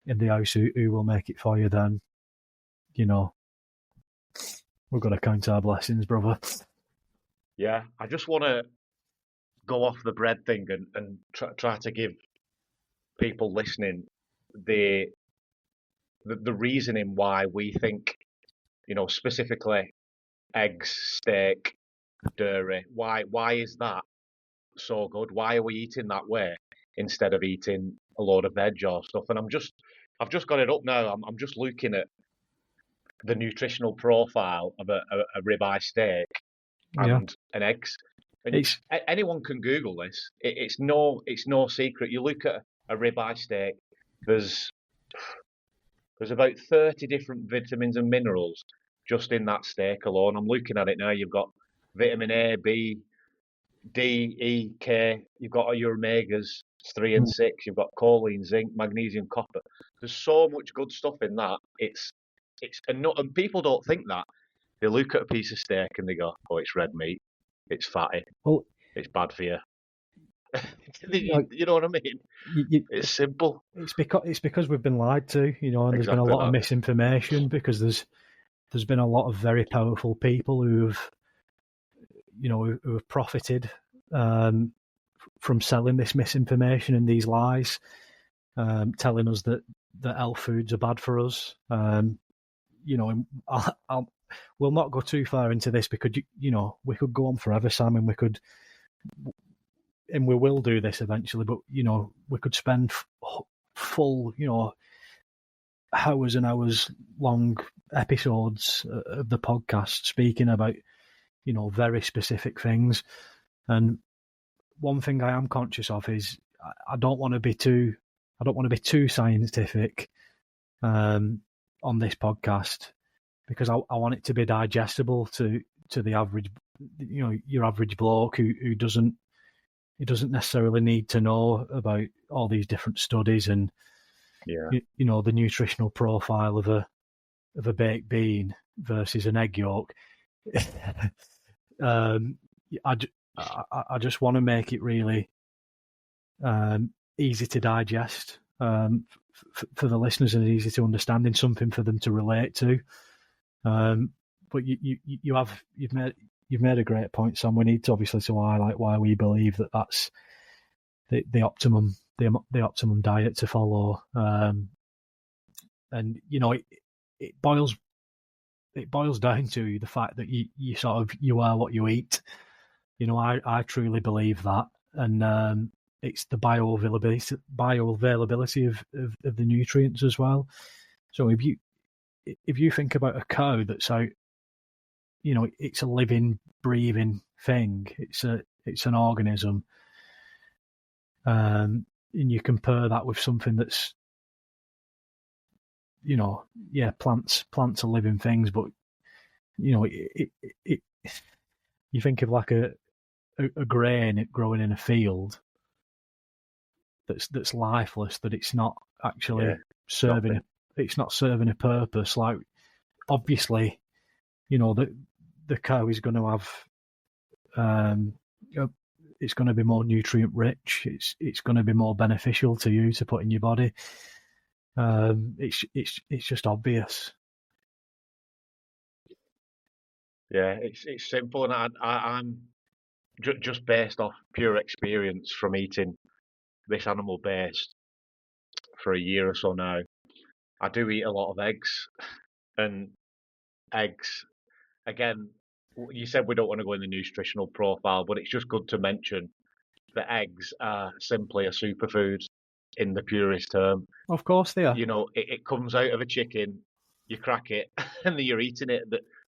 in the house who will make it for you, then we've got to count our blessings, brother. Yeah, I just want to go off the bread thing and try to give people listening the reasoning why we think, specifically eggs, steak, dairy. Why is that so good? Why are we eating that way instead of eating a load of veg or stuff? And I've just got it up now. I'm just looking at the nutritional profile of a ribeye steak and an eggs. And anyone can Google this. It's no secret. You look at a ribeye steak. There's about 30 different vitamins and minerals just in that steak alone. I'm looking at it now. You've got vitamin A, B, D, E, K. You've got all your omegas 3 and 6. You've got choline, zinc, magnesium, copper. There's so much good stuff in that. And people don't think that. They look at a piece of steak and they go, "Oh, it's red meat. It's fatty. Well, it's bad for you." You know what I mean? It's simple. It's because we've been lied to, and there's been a lot of misinformation because there's been a lot of very powerful people who have profited from selling this misinformation and these lies, telling us that health foods are bad for us. We'll not go too far into this because we could go on forever, Sam, and we will do this eventually. But we could spend full hours and hours long episodes of the podcast speaking about very specific things. And one thing I am conscious of is I don't want to be too scientific on this podcast, because I want it to be digestible to the average, your average bloke who doesn't necessarily need to know about all these different studies and the nutritional profile of a baked bean versus an egg yolk. I just want to make it really easy to digest for the listeners and easy to understand, in something for them to relate to. But you've made a great point, Sam. We need to obviously to highlight why we believe that that's the optimum diet to follow. And it boils down to the fact that you are what you eat. I truly believe that, and it's the bioavailability of the nutrients as well. So if you think about a cow that's out, it's a living, breathing thing. It's an organism, and you compare that with something that's, plants are living things, but you think of like a grain growing in a field that's lifeless, that it's not actually serving a purpose. Like, obviously, the cow is going to have it's going to be more nutrient rich. It's going to be more beneficial to you to put in your body. It's just obvious. Yeah, it's simple, and I'm just based off pure experience from eating this animal based for a year or so now. I do eat a lot of eggs, and eggs, again, you said we don't want to go in the nutritional profile, but it's just good to mention that eggs are simply a superfood in the purest term. Of course they are. You know, it comes out of a chicken, you crack it, and then you're eating it.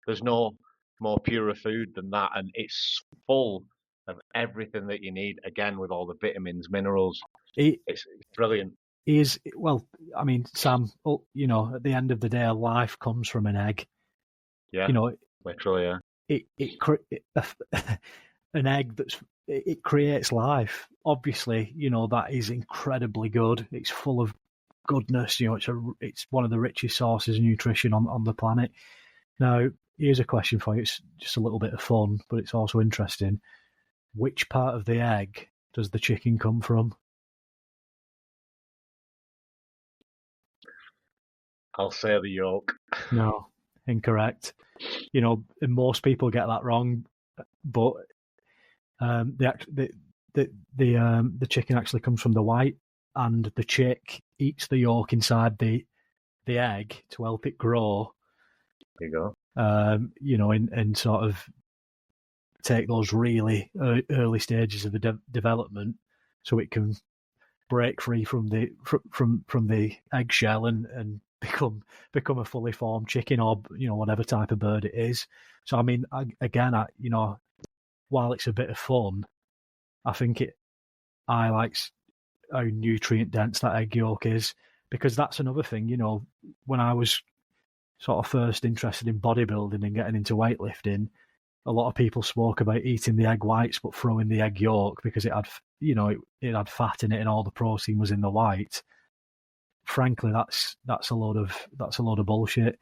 There's no more purer food than that, and it's full of everything that you need. Again, with all the vitamins, minerals, He, it's brilliant. he is, well, I mean, Sam, you know, at the end of the day, life comes from an egg. Yeah, You know, literally. Yeah, an egg it creates life. Obviously, you know, that is incredibly good. It's full of goodness. You know, it's one of the richest sources of nutrition on the planet. Now, here's a question for you. It's just a little bit of fun, but it's also interesting. Which part of the egg does the chicken come from? I'll say the yolk. No, incorrect. You know, and most people get that wrong, but the chicken actually comes from the white, and the chick eats the yolk inside the egg to help it grow. There you go. You know, and sort of take those really early stages of the development, so it can break free from the eggshell and become a fully formed chicken, or you know, whatever type of bird it is. So I mean, you know, while it's a bit of fun, I think it highlights how nutrient dense that egg yolk is, because that's another thing. You know, when I was sort of first interested in bodybuilding and getting into weightlifting, a lot of people spoke about eating the egg whites but throwing the egg yolk because it had, you know, it had fat in it and all the protein was in the white. Frankly, that's a load of bullshit.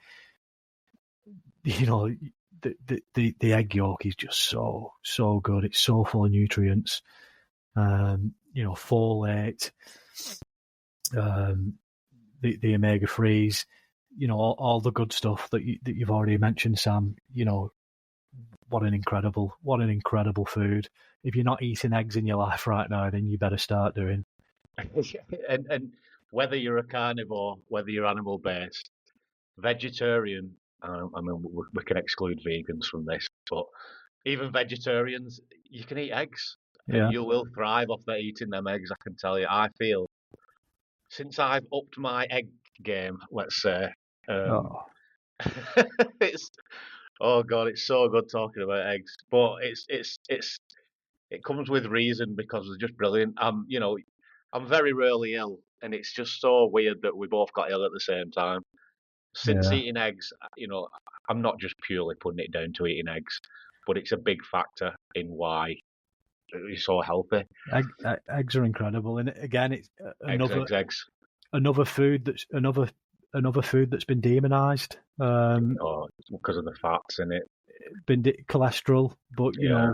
You know, the egg yolk is just so good. It's so full of nutrients. You know, folate, the omega 3s. You know, all the good stuff that you've already mentioned, Sam. You know, what an incredible food. If you're not eating eggs in your life right now, then you better start doing. and whether you're a carnivore, whether you're animal based, vegetarian. I mean, we can exclude vegans from this, but even vegetarians, you can eat eggs. Yeah. And you will thrive off eating them eggs. I can tell you. I feel since I've upped my egg game, let's say, it's oh god, it's so good talking about eggs. But it comes with reason because they're just brilliant. You know, I'm very rarely ill, and it's just so weird that we both got ill at the same time. Since eating eggs, you know, I'm not just purely putting it down to eating eggs, but it's a big factor in why you're so healthy. Eggs are incredible, and again, it's eggs. Another food that's been demonized. Because of the fats in it. Been cholesterol, but you know,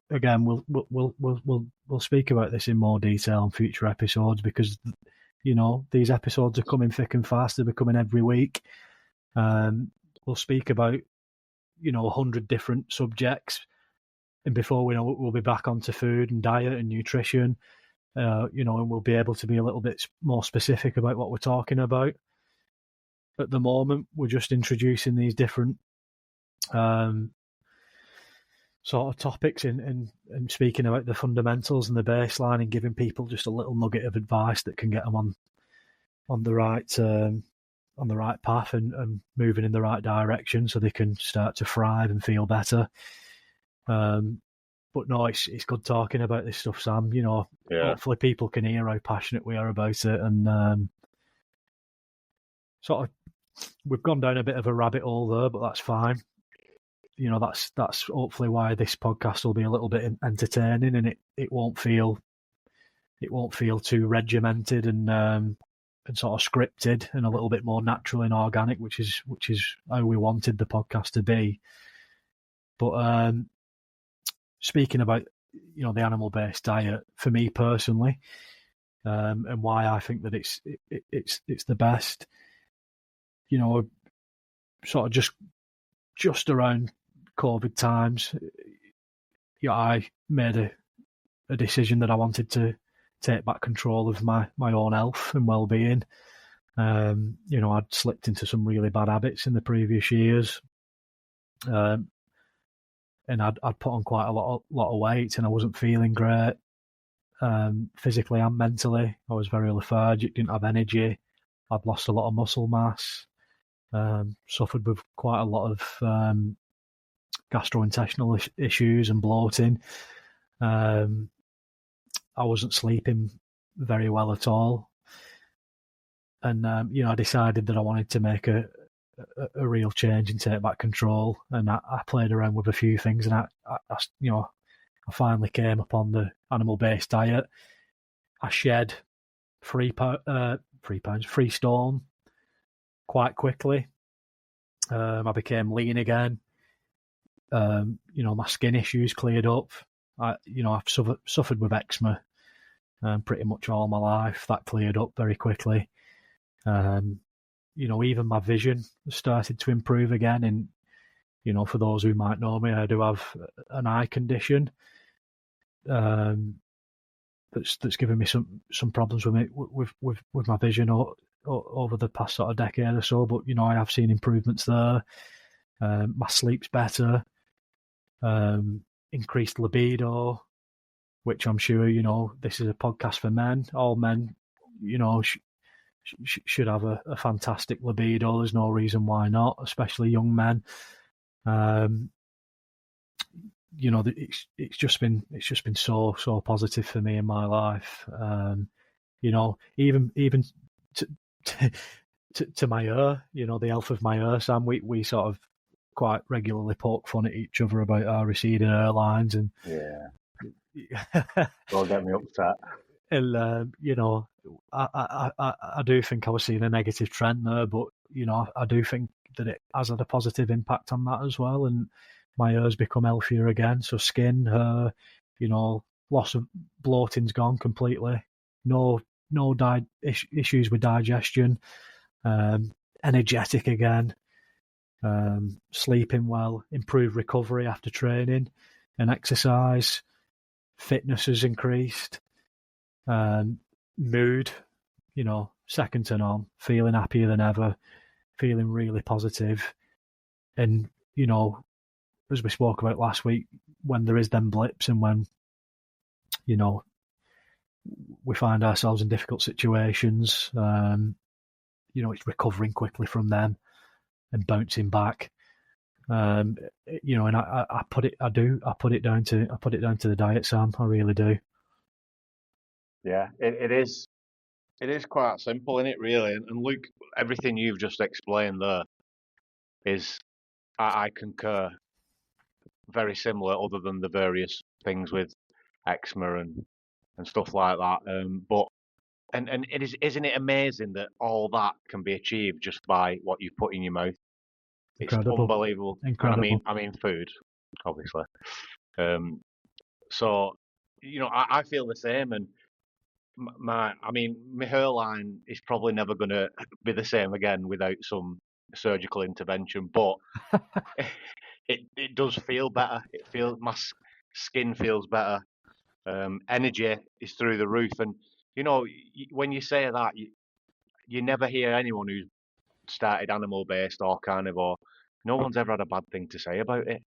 again, we'll speak about this in more detail in future episodes, because you know, these episodes are coming thick and fast. They're coming every week. We'll speak about, you know, 100 different subjects, and before we know it, we'll be back onto food and diet and nutrition. You know, and we'll be able to be a little bit more specific about what we're talking about. At the moment, we're just introducing these different sort of topics and speaking about the fundamentals and the baseline, and giving people just a little nugget of advice that can get them on the right path and moving in the right direction, so they can start to thrive and feel better. But no, it's good talking about this stuff, Sam. You know, hopefully people can hear how passionate we are about it, and sort of we've gone down a bit of a rabbit hole there, but that's fine. You know, that's hopefully why this podcast will be a little bit entertaining, and it won't feel too regimented and sort of scripted, and a little bit more natural and organic, which is how we wanted the podcast to be. But speaking about, you know, the animal-based diet, for me personally, and why I think that it's the best, you know, sort of just around COVID times, you know, I made a decision that I wanted to take back control of my own health and well-being. You know, I'd slipped into some really bad habits in the previous years. and I'd put on quite a lot of weight, and I wasn't feeling great, physically and mentally. I was very lethargic, didn't have energy. I'd lost a lot of muscle mass, suffered with quite a lot of gastrointestinal issues and bloating. I wasn't sleeping very well at all, and I decided that I wanted to make a real change and take back control. And I played around with a few things, and I finally came upon the animal-based diet. I shed 3 stone quite quickly. I became lean again. My skin issues cleared up. I've suffered with eczema pretty much all my life. That cleared up very quickly. Even my vision started to improve again. And, for those who might know me, I do have an eye condition that's given me some problems with my vision over the past sort of decade or so. But, I have seen improvements there. My sleep's better. Increased libido, which I'm sure, this is a podcast for men. All men, should have a fantastic libido. There's no reason why not, especially young men. It's just been so positive for me in my life. Even to my hair, the health of my hair, Sam. We sort of quite regularly poke fun at each other about our receding hairlines, and don't get me upset. And I do think I was seeing a negative trend there, but I do think that it has had a positive impact on that as well. And my hair's become healthier again. So skin, hair, loss of bloating's gone completely. No issues with digestion. Energetic again. Sleeping well. Improved recovery after training and exercise. Fitness has increased. Mood, second to none. Feeling happier than ever. Feeling really positive. And, as we spoke about last week, when there is them blips and when, we find ourselves in difficult situations, it's recovering quickly from them and bouncing back. And I put it down to the diet, Sam. I really do. Yeah, it is. It is quite simple, isn't it, really? And Luke, everything you've just explained there is, I concur, very similar, other than the various things with eczema and stuff like that. But it is, isn't it amazing that all that can be achieved just by what you put in your mouth? Incredible. It's unbelievable. Incredible. And I mean food, obviously. So I feel the same, and my hairline is probably never going to be the same again without some surgical intervention, but it does feel better. My skin feels better. Energy is through the roof, and when you say that, you never hear anyone who's started animal based or carnivore. No one's ever had a bad thing to say about it.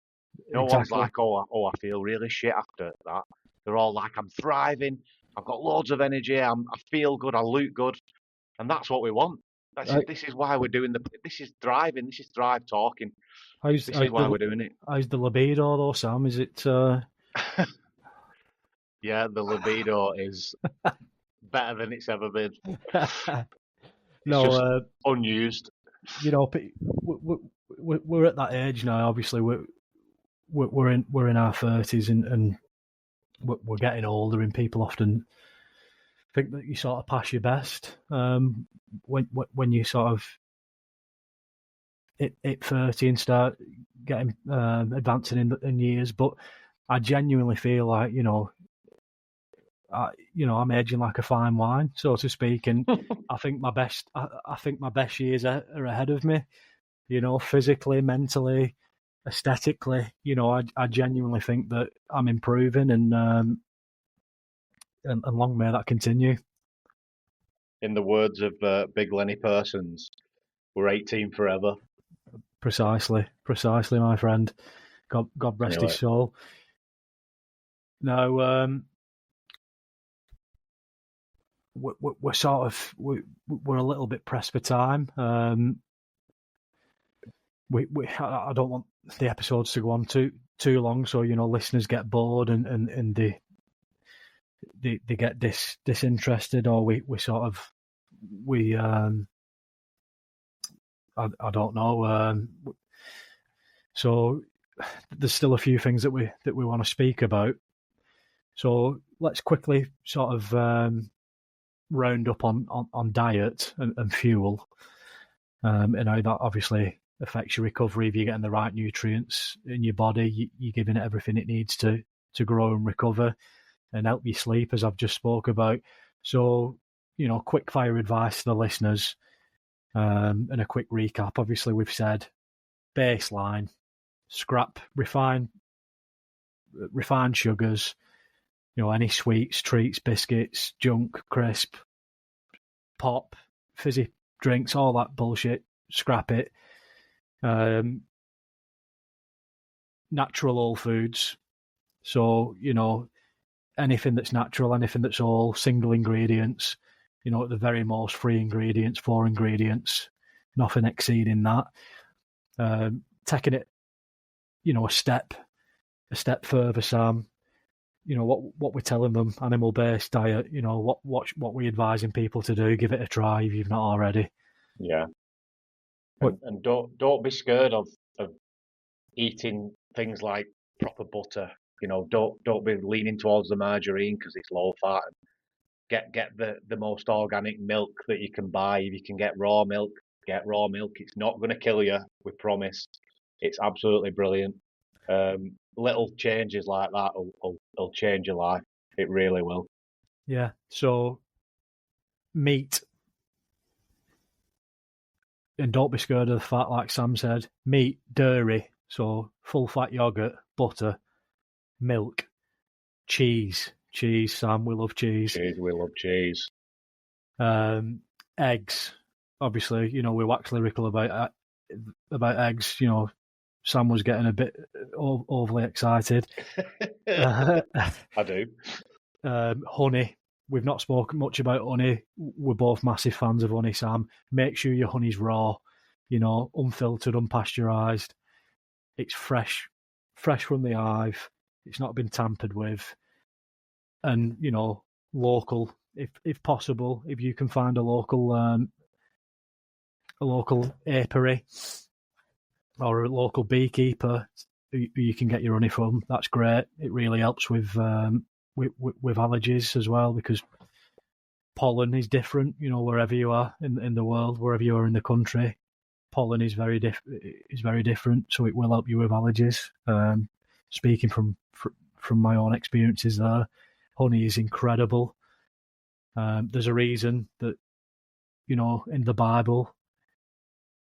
No one's like, oh, I feel really shit after that. They're all like, I'm thriving. I've got loads of energy. I feel good. I look good, and that's what we want. This is why we're doing this is thriving. This is Thrive talking. This is why we're doing it. How's the libido though, Sam? Is it? Yeah, the libido is better than it's ever been. No, unused. We're at that age now. Obviously, we're in our 30s and we're getting older, and people often think that you sort of pass your best when you sort of hit 30 and start getting advancing in years. But I genuinely feel like I'm aging like a fine wine, so to speak, and I think my best years are ahead of me. Physically, mentally, aesthetically. I genuinely think that I'm improving, and long may that continue. In the words of Big Lenny Persons, we're 18 forever. Precisely, my friend. God rest Anyway. his soul. Now, we're sort of we're a little bit pressed for time. I don't want the episodes to go on too long, so listeners get bored and they get disinterested, or we I don't know. So there's still a few things that we want to speak about. So let's quickly sort of round up on diet and fuel, and how that obviously affects your recovery. If you're getting the right nutrients in your body, you're giving it everything it needs to grow and recover and help you sleep, as I've just spoke about. So, quick fire advice to the listeners, and a quick recap. Obviously, we've said baseline, scrap refined sugars, any sweets, treats, biscuits, junk, crisp, pop, fizzy drinks, all that bullshit, scrap it. Natural all foods. So, anything that's natural, anything that's all single ingredients, at the very most 3 ingredients, 4 ingredients, nothing exceeding that. Taking it, a step further, Sam. What we're telling them, animal-based diet, what we're advising people to do, give it a try if you've not already. Yeah. And don't be scared of eating things like proper butter. Don't be leaning towards the margarine because it's low fat. Get the most organic milk that you can buy. If you can get raw milk, get raw milk. It's not going to kill you, we promise. It's absolutely brilliant. Little changes like that will change your life. It really will. Yeah. So meat, and don't be scared of the fat, like Sam said. Meat, dairy, so full fat yogurt, butter, milk, cheese, Sam, we love cheese. We love cheese. Eggs, obviously, we wax lyrical about eggs. Sam was getting a bit overly excited. I do. Honey, we've not spoken much about honey. We're both massive fans of honey, Sam. Make sure your honey's raw, unfiltered, unpasteurised. It's fresh from the hive. It's not been tampered with. And, local, if possible, if you can find a local apiary or a local beekeeper who you can get your honey from, that's great. It really helps with allergies as well, because pollen is different, wherever you are in the world, wherever you are in the country. Pollen is very different, so it will help you with allergies. Speaking from my own experiences there, honey is incredible. There's a reason that, in the Bible,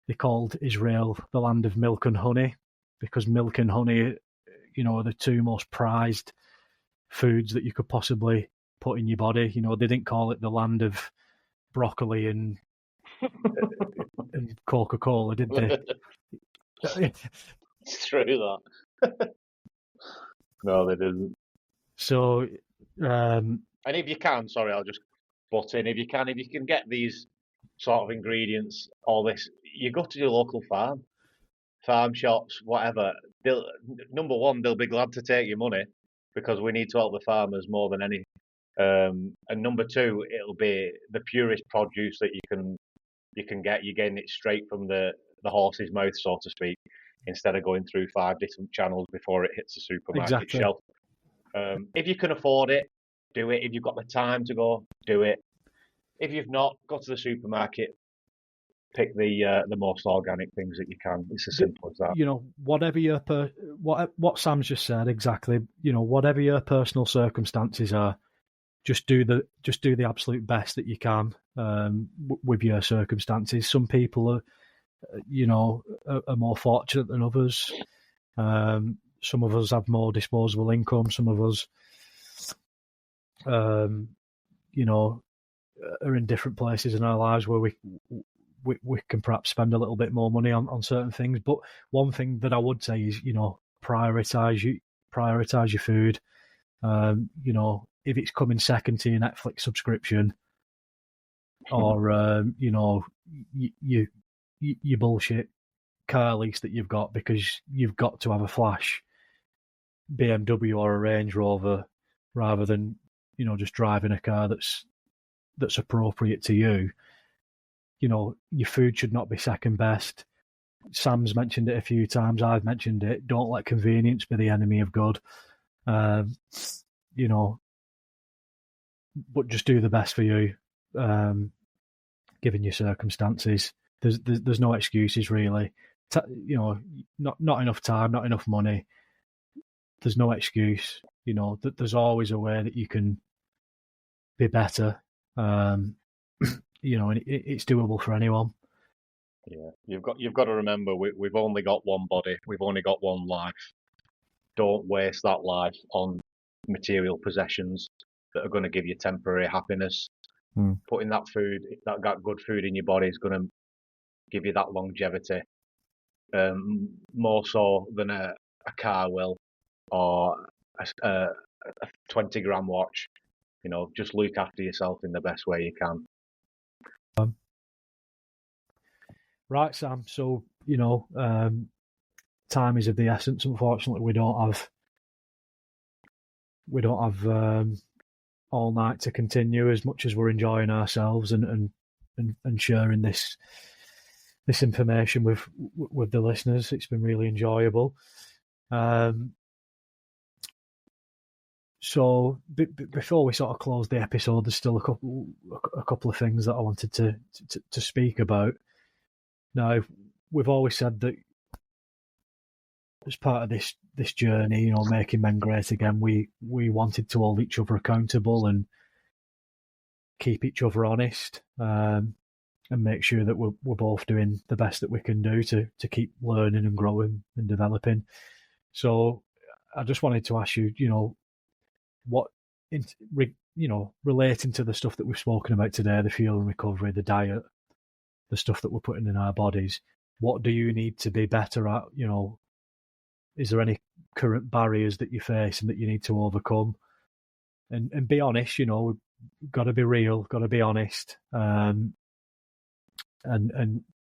they called Israel the land of milk and honey, because milk and honey, are the 2 most prized foods that you could possibly put in your body. They didn't call it the land of broccoli and Coca-Cola, did they? It's true that. No, they didn't. So, and if you can, sorry, I'll just butt in. If you can get these sort of ingredients, all this, you go to your local farm shops, whatever. Number one, they'll be glad to take your money, because we need to help the farmers more than any. And number 2, it'll be the purest produce that you can get. You're getting it straight from the horse's mouth, so to speak, instead of going through 5 different channels before it hits the supermarket shelf. If you can afford it, do it. If you've got the time to go, do it. If you've not, go to the supermarket, pick the most organic things that you can. It's as simple as that. Whatever your what Sam's just said, exactly. Whatever your personal circumstances are, just do the absolute best that you can with your circumstances. Some people are more fortunate than others. Some of us have more disposable income. Some of us, are in different places in our lives where we can perhaps spend a little bit more money on certain things. But one thing that I would say is, prioritize your food. You know, if it's coming second to your Netflix subscription, or you know, you bullshit car lease that you've got because you've got to have a flash BMW or a Range Rover rather than, you know, just driving a car that's appropriate to you. You know, your food should not be second best. Sam's mentioned it a few times. I've mentioned it. Don't let convenience be the enemy of good. You know, but just do the best for you, given your circumstances. There's no excuses really. You know, not enough time, not enough money. There's no excuse. You know, there's always a way that you can be better. You know, and it's doable for anyone. Yeah, you've got to remember we've only got one body, we've only got one life. Don't waste that life on material possessions that are going to give you temporary happiness. Putting that good food in your body is going to give you that longevity, more so than a car will, or a 20-gram watch. You know, just look after yourself in the best way you can. Right, Sam. So, you know, time is of the essence. Unfortunately, we don't have all night to continue, as much as we're enjoying ourselves and sharing this information with the listeners. It's been really enjoyable. So before we sort of close the episode, there's still a couple of things that I wanted to speak about. Now, we've always said that as part of this journey, you know, making men great again, we wanted to hold each other accountable and keep each other honest, and make sure that we're both doing the best that we can do to keep learning and growing and developing. So I just wanted to ask you, you know, what, you know, relating to the stuff that we've spoken about today, the fuel and recovery, the diet, the stuff that we're putting in our bodies, what do you need to be better at? You know, is there any current barriers that you face and that you need to overcome? And be honest, you know, we've got to be real, got to be honest. And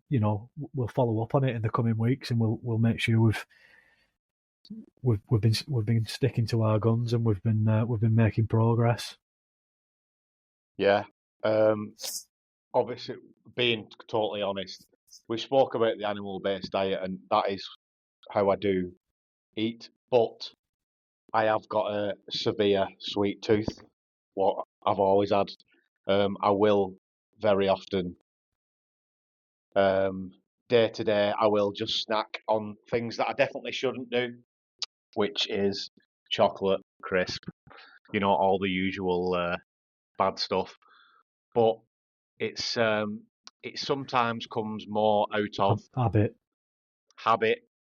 you know, we'll follow up on it in the coming weeks, and we'll make sure we've been sticking to our guns, and we've been making progress. Yeah. Obviously, being totally honest, we spoke about the animal-based diet, and that is how I do eat. But I have got a severe sweet tooth, what I've always had. I will very often, day to day, I will just snack on things that I definitely shouldn't do, which is chocolate, crisp, you know, all the usual bad stuff. But it sometimes comes more out of habit.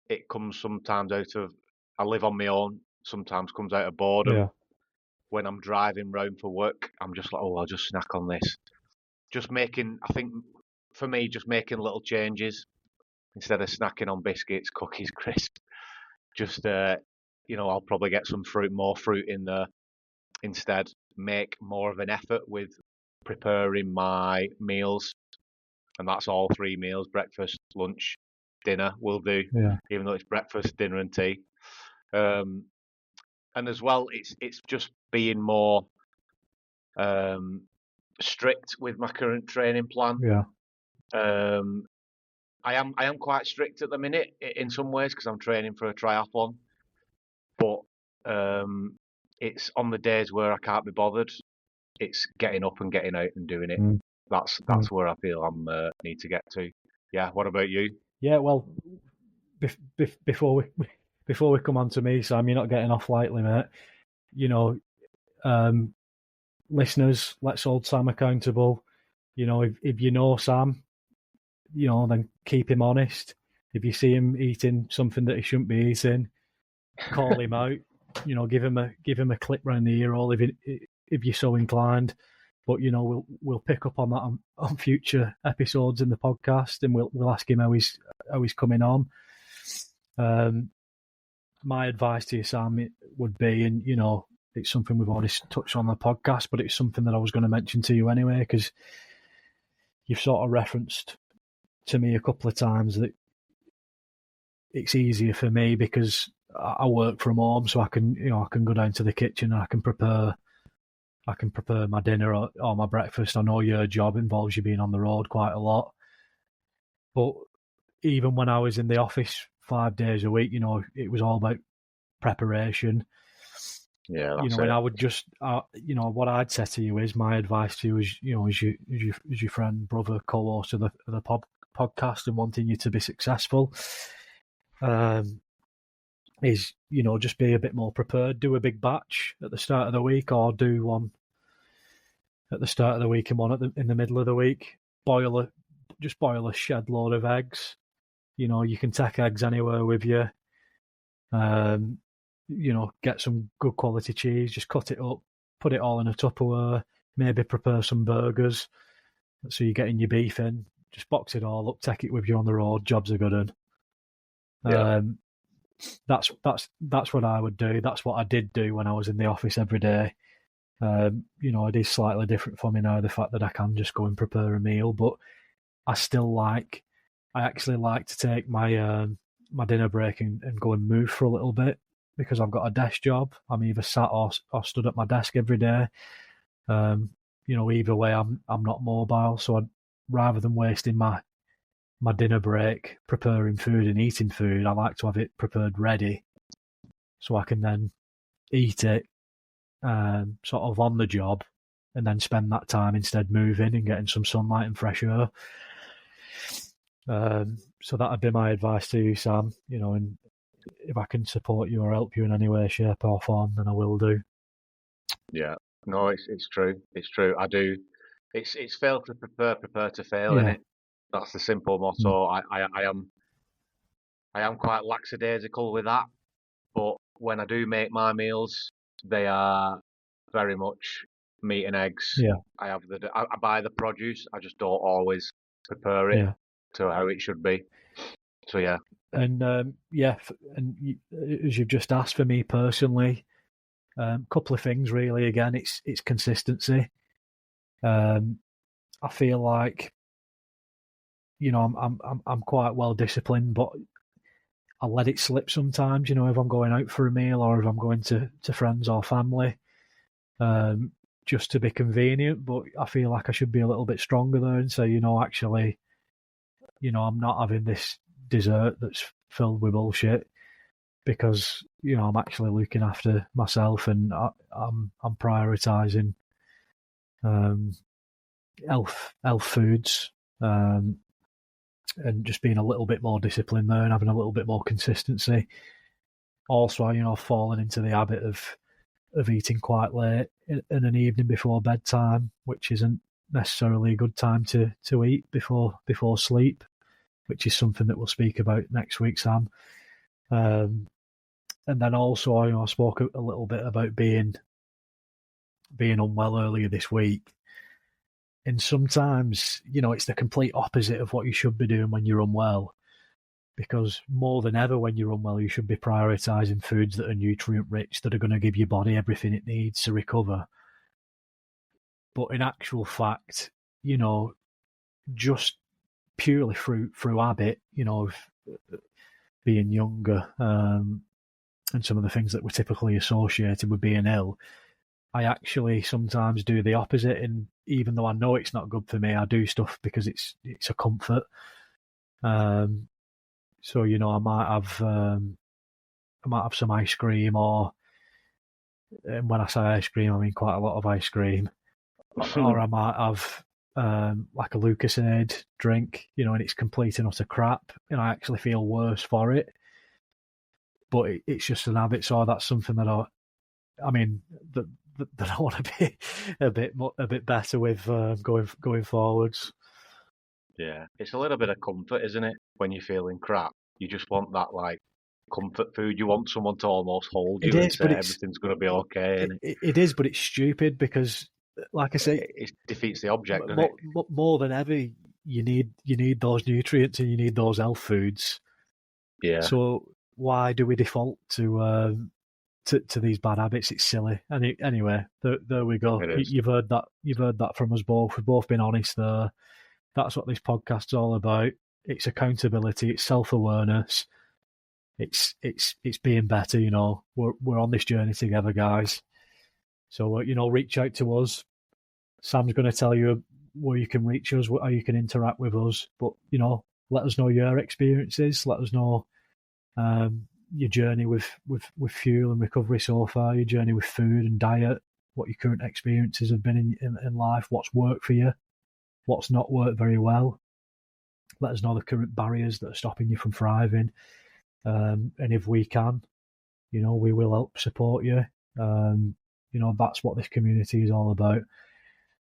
It comes sometimes out of, I live on my own, sometimes comes out of boredom. Yeah. When I'm driving round for work, I'm just like, oh, I'll just snack on this. Just making, I think, for me, just making little changes instead of snacking on biscuits, cookies, crisp. Just, you know, I'll probably get some more fruit in there instead. Make more of an effort with preparing my meals, and that's all 3 meals: breakfast, lunch, dinner will do. Yeah. Even though it's breakfast, dinner, and tea. And as well, it's just being more strict with my current training plan. Yeah. I am quite strict at the minute in some ways because I'm training for a triathlon, but it's on the days where I can't be bothered. It's getting up and getting out and doing it. That's where I feel I'm need to get to. Yeah. What about you? Yeah. Well, before we come on to me, Sam, you're not getting off lightly, mate. You know, listeners, let's hold Sam accountable. You know, if you know Sam, you know, then keep him honest. If you see him eating something that he shouldn't be eating, call him out. You know, give him a clip round the ear hole if you're so inclined. But you know, we'll pick up on that on future episodes in the podcast, and we'll ask him how he's coming on. my advice to you, Sam, would be, and it's something we've already touched on the podcast, but it's something that I was going to mention to you anyway, because you've sort of referenced to me a couple of times that it's easier for me because I work from home, so I can go down to the kitchen and I can prepare my dinner or my breakfast. I know your job involves you being on the road quite a lot, but even when I was in the office 5 days a week, it was all about preparation. Yeah, and I would just, what I'd say to you is, my advice to you is, as your friend, brother, co-host of the podcast and wanting you to be successful, is, just be a bit more prepared. Do a big batch at the start of the week, or do one at the start of the week and one in the middle of the week. Boil a shed load of eggs. You can take eggs anywhere with you. Get some good quality cheese, just cut it up, put it all in a Tupperware, maybe prepare some burgers. So you're getting your beef in, just box it all up, take it with you on the road, jobs are good one. Yeah. That's what I would do. That's what I did do when I was in the office every day. It is slightly different for me now, the fact that I can just go and prepare a meal, but I actually like to take my my dinner break and go and move for a little bit, because I've got a desk job. I'm either sat or stood at my desk every day. Either way, I'm not mobile. So rather than wasting my dinner break preparing food and eating food, I like to have it prepared ready, so I can then eat it sort of on the job, and then spend that time instead moving and getting some sunlight and fresh air. So that would be my advice to you, Sam. And if I can support you or help you in any way, shape or form, then I will do. Yeah, no, it's true. It's true. I do. It's fail to prepare to fail, Yeah. isn't it? That's the simple motto. I am quite lackadaisical with that, but when I do make my meals, they are very much meat and eggs. Yeah. I buy the produce. I just don't always prepare it to how it should be. So yeah. And and as you've just asked, for me personally, couple of things really. Again, it's consistency. I feel like I'm quite well disciplined, but I let it slip sometimes. If I'm going out for a meal or if I'm going to friends or family, just to be convenient. But I feel like I should be a little bit stronger there and say, actually, I'm not having this dessert that's filled with bullshit, because I'm actually looking after myself, and I'm prioritizing health foods, and just being a little bit more disciplined there and having a little bit more consistency. Also, I've fallen into the habit of eating quite late in an evening before bedtime, which isn't necessarily a good time to eat before sleep, which is something that we'll speak about next week, Sam. And then also, I spoke a little bit about being unwell earlier this week. And sometimes, it's the complete opposite of what you should be doing when you're unwell. Because more than ever when you're unwell, you should be prioritising foods that are nutrient-rich, that are going to give your body everything it needs to recover. But in actual fact, just purely through habit, of being younger, and some of the things that were typically associated with being ill, I actually sometimes do the opposite. And even though I know it's not good for me, I do stuff because it's a comfort. So I might have some ice cream, or, and when I say ice cream, I mean quite a lot of ice cream. Or I might have like a Lucasade drink, and it's complete and utter crap, and I actually feel worse for it. But it's just an habit, so that's something that I want to be a bit better with going forwards. Yeah, it's a little bit of comfort, isn't it? When you're feeling crap, you just want that like comfort food. You want someone to almost hold you and say everything's going to be okay. It is, but it's stupid because, like I say, it defeats the object, doesn't it? More than ever, you need those nutrients and you need those health foods. Yeah. So why do we default to these bad habits? It's silly. Anyway, there we go. It is. You've heard that. You've heard that from us both. We've both been honest there. That's what this podcast's all about. It's accountability. It's self-awareness. It's being better. We're on this journey together, guys. So reach out to us. Sam's going to tell you where you can reach us, how you can interact with us. But let us know your experiences. Let us know your journey with fuel and recovery so far. Your journey with food and diet. What your current experiences have been in life. What's worked for you. What's not worked very well. Let us know the current barriers that are stopping you from thriving. And if we can, we will help support you. That's what this community is all about.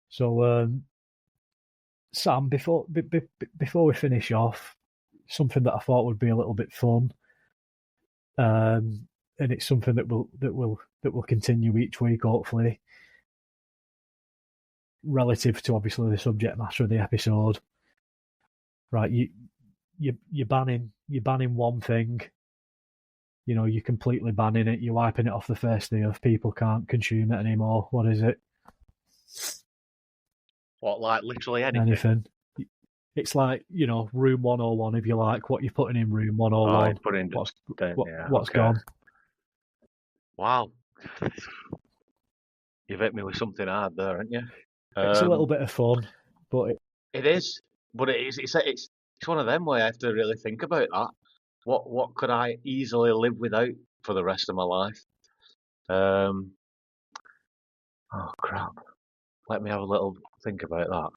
So, Sam, before we finish off, something that I thought would be a little bit fun, and it's something that will continue each week, hopefully, relative to obviously the subject matter of the episode. Right, you're banning one thing. You're completely banning it. You're wiping it off the face of the earth. People can't consume it anymore. What is it? What, like literally anything? Anything. It's like, room 101, if you like, what you're putting in room 101. What's gone? Wow. You've hit me with something hard there, haven't you? It's a little bit of fun, but it is. But it's one of them where I have to really think about that. What could I easily live without for the rest of my life? Oh crap. Let me have a little think about that.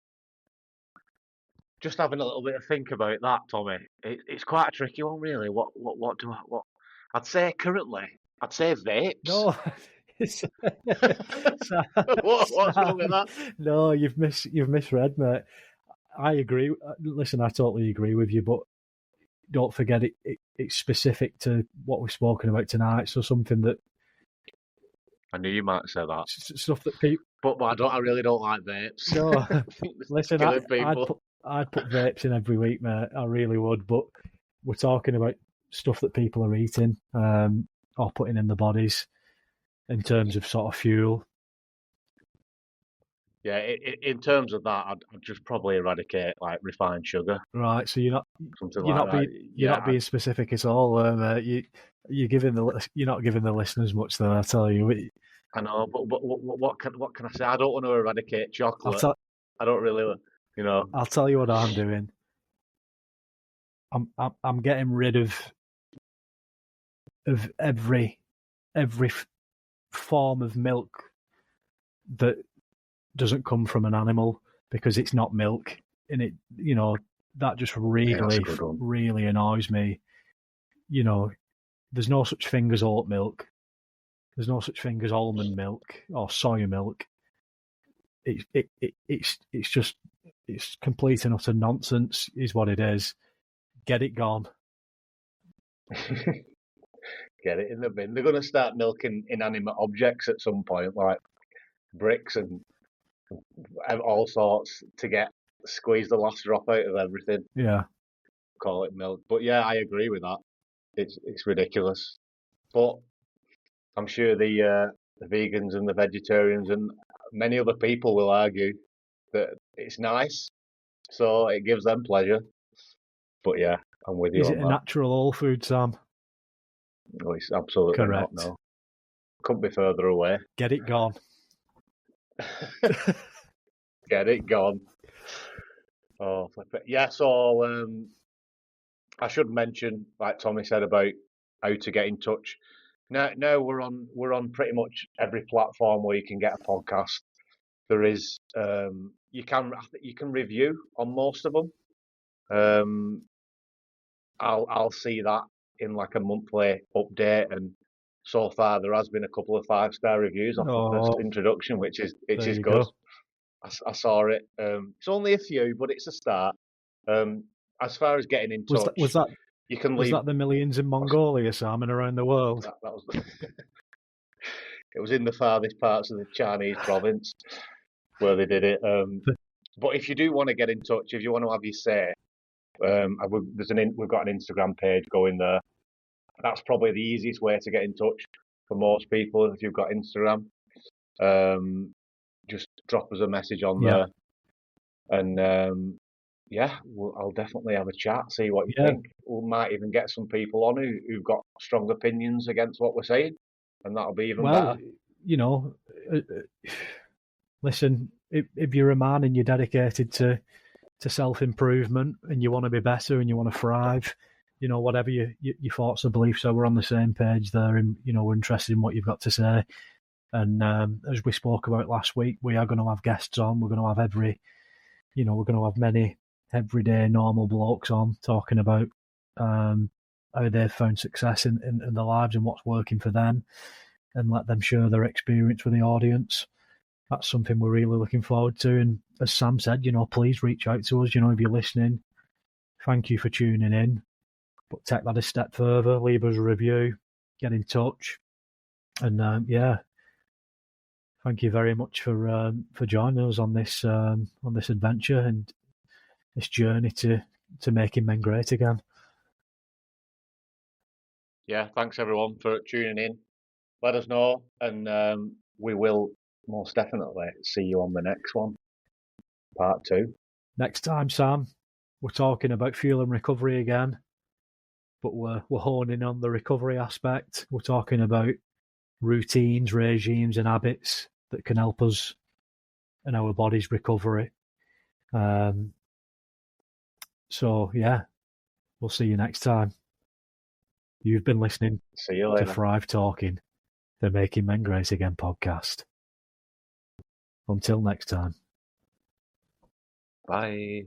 Just having a little bit of think about that, Tommy. It's quite a tricky one, really. What I'd say currently, I'd say vapes. No. What's wrong with that? No, you've misread, mate. I agree. Listen, I totally agree with you, but don't forget it's specific to what we've spoken about tonight. So something that I knew you might say that stuff that people. But I really don't like vapes. No, listen, I'd put vapes in every week, mate. I really would. But we're talking about stuff that people are eating or putting in their bodies in terms of sort of fuel. Yeah, in terms of that, I'd just probably eradicate like refined sugar. Right, so you're not being specific at all. You're not giving the listeners much, though. I tell you. I know, but what can I say? I don't want to eradicate chocolate. I don't really, I'll tell you what I'm doing. I'm getting rid of every form of milk that doesn't come from an animal, because it's not milk, and it that just really annoys me. There's no such thing as oat milk. There's no such thing as almond milk or soy milk. It's complete and utter nonsense, is what it is. Get it gone. Get it in the bin. They're going to start milking inanimate objects at some point, like bricks and all sorts, to squeeze the last drop out of everything. Yeah. Call it milk. But yeah, I agree with that. It's ridiculous. But I'm sure the vegans and the vegetarians and many other people will argue that it's nice, so it gives them pleasure. But yeah, I'm with you. Is it a natural whole food, Sam? No, it's absolutely correct. Not. No, couldn't be further away. Get it gone. Get it gone. Oh, flip it. Yeah. So I should mention, like Tommy said, about how to get in touch. Now we're on pretty much every platform where you can get a podcast. There is you can review on most of them. I'll see that in like a monthly update, and so far there has been a couple of 5-star reviews off the first introduction, which is good. Go. I saw it. It's only a few, but it's a start. As far as getting in touch, was that you can leave. Was that the millions in Mongolia, Sam, and around the world? That was. It was in the farthest parts of the Chinese province where they did it. But if you do want to get in touch, if you want to have your say, we've got an Instagram page going there. that's probably the easiest way to get in touch for most people. If you've got Instagram, just drop us a message on Yeah. there, and I'll definitely have a chat, see what you Yeah. think. We might even get some people on who've got strong opinions against what we're saying, and that'll be even better. Listen, if you're a man and you're dedicated to self-improvement and you want to be better and you want to thrive, whatever your thoughts or beliefs, so we're on the same page there, and we're interested in what you've got to say. And as we spoke about last week, we are going to have guests on. We're going to have we're going to have many everyday normal blokes on talking about how they've found success in their lives and what's working for them, and let them share their experience with the audience. That's something we're really looking forward to. And as Sam said, please reach out to us. If you're listening, thank you for tuning in. But take that a step further, leave us a review, get in touch. And thank you very much for joining us on this adventure and this journey to making men great again. Yeah, thanks everyone for tuning in. Let us know, and we will most definitely see you on the next one, part 2. Next time, Sam, we're talking about fuel and recovery again, but we're honing on the recovery aspect. We're talking about routines, regimes, and habits that can help us in our body's recovery. So, yeah, we'll see you next time. You've been listening to Thrive Talking, the Making Men Great Again podcast. Until next time. Bye.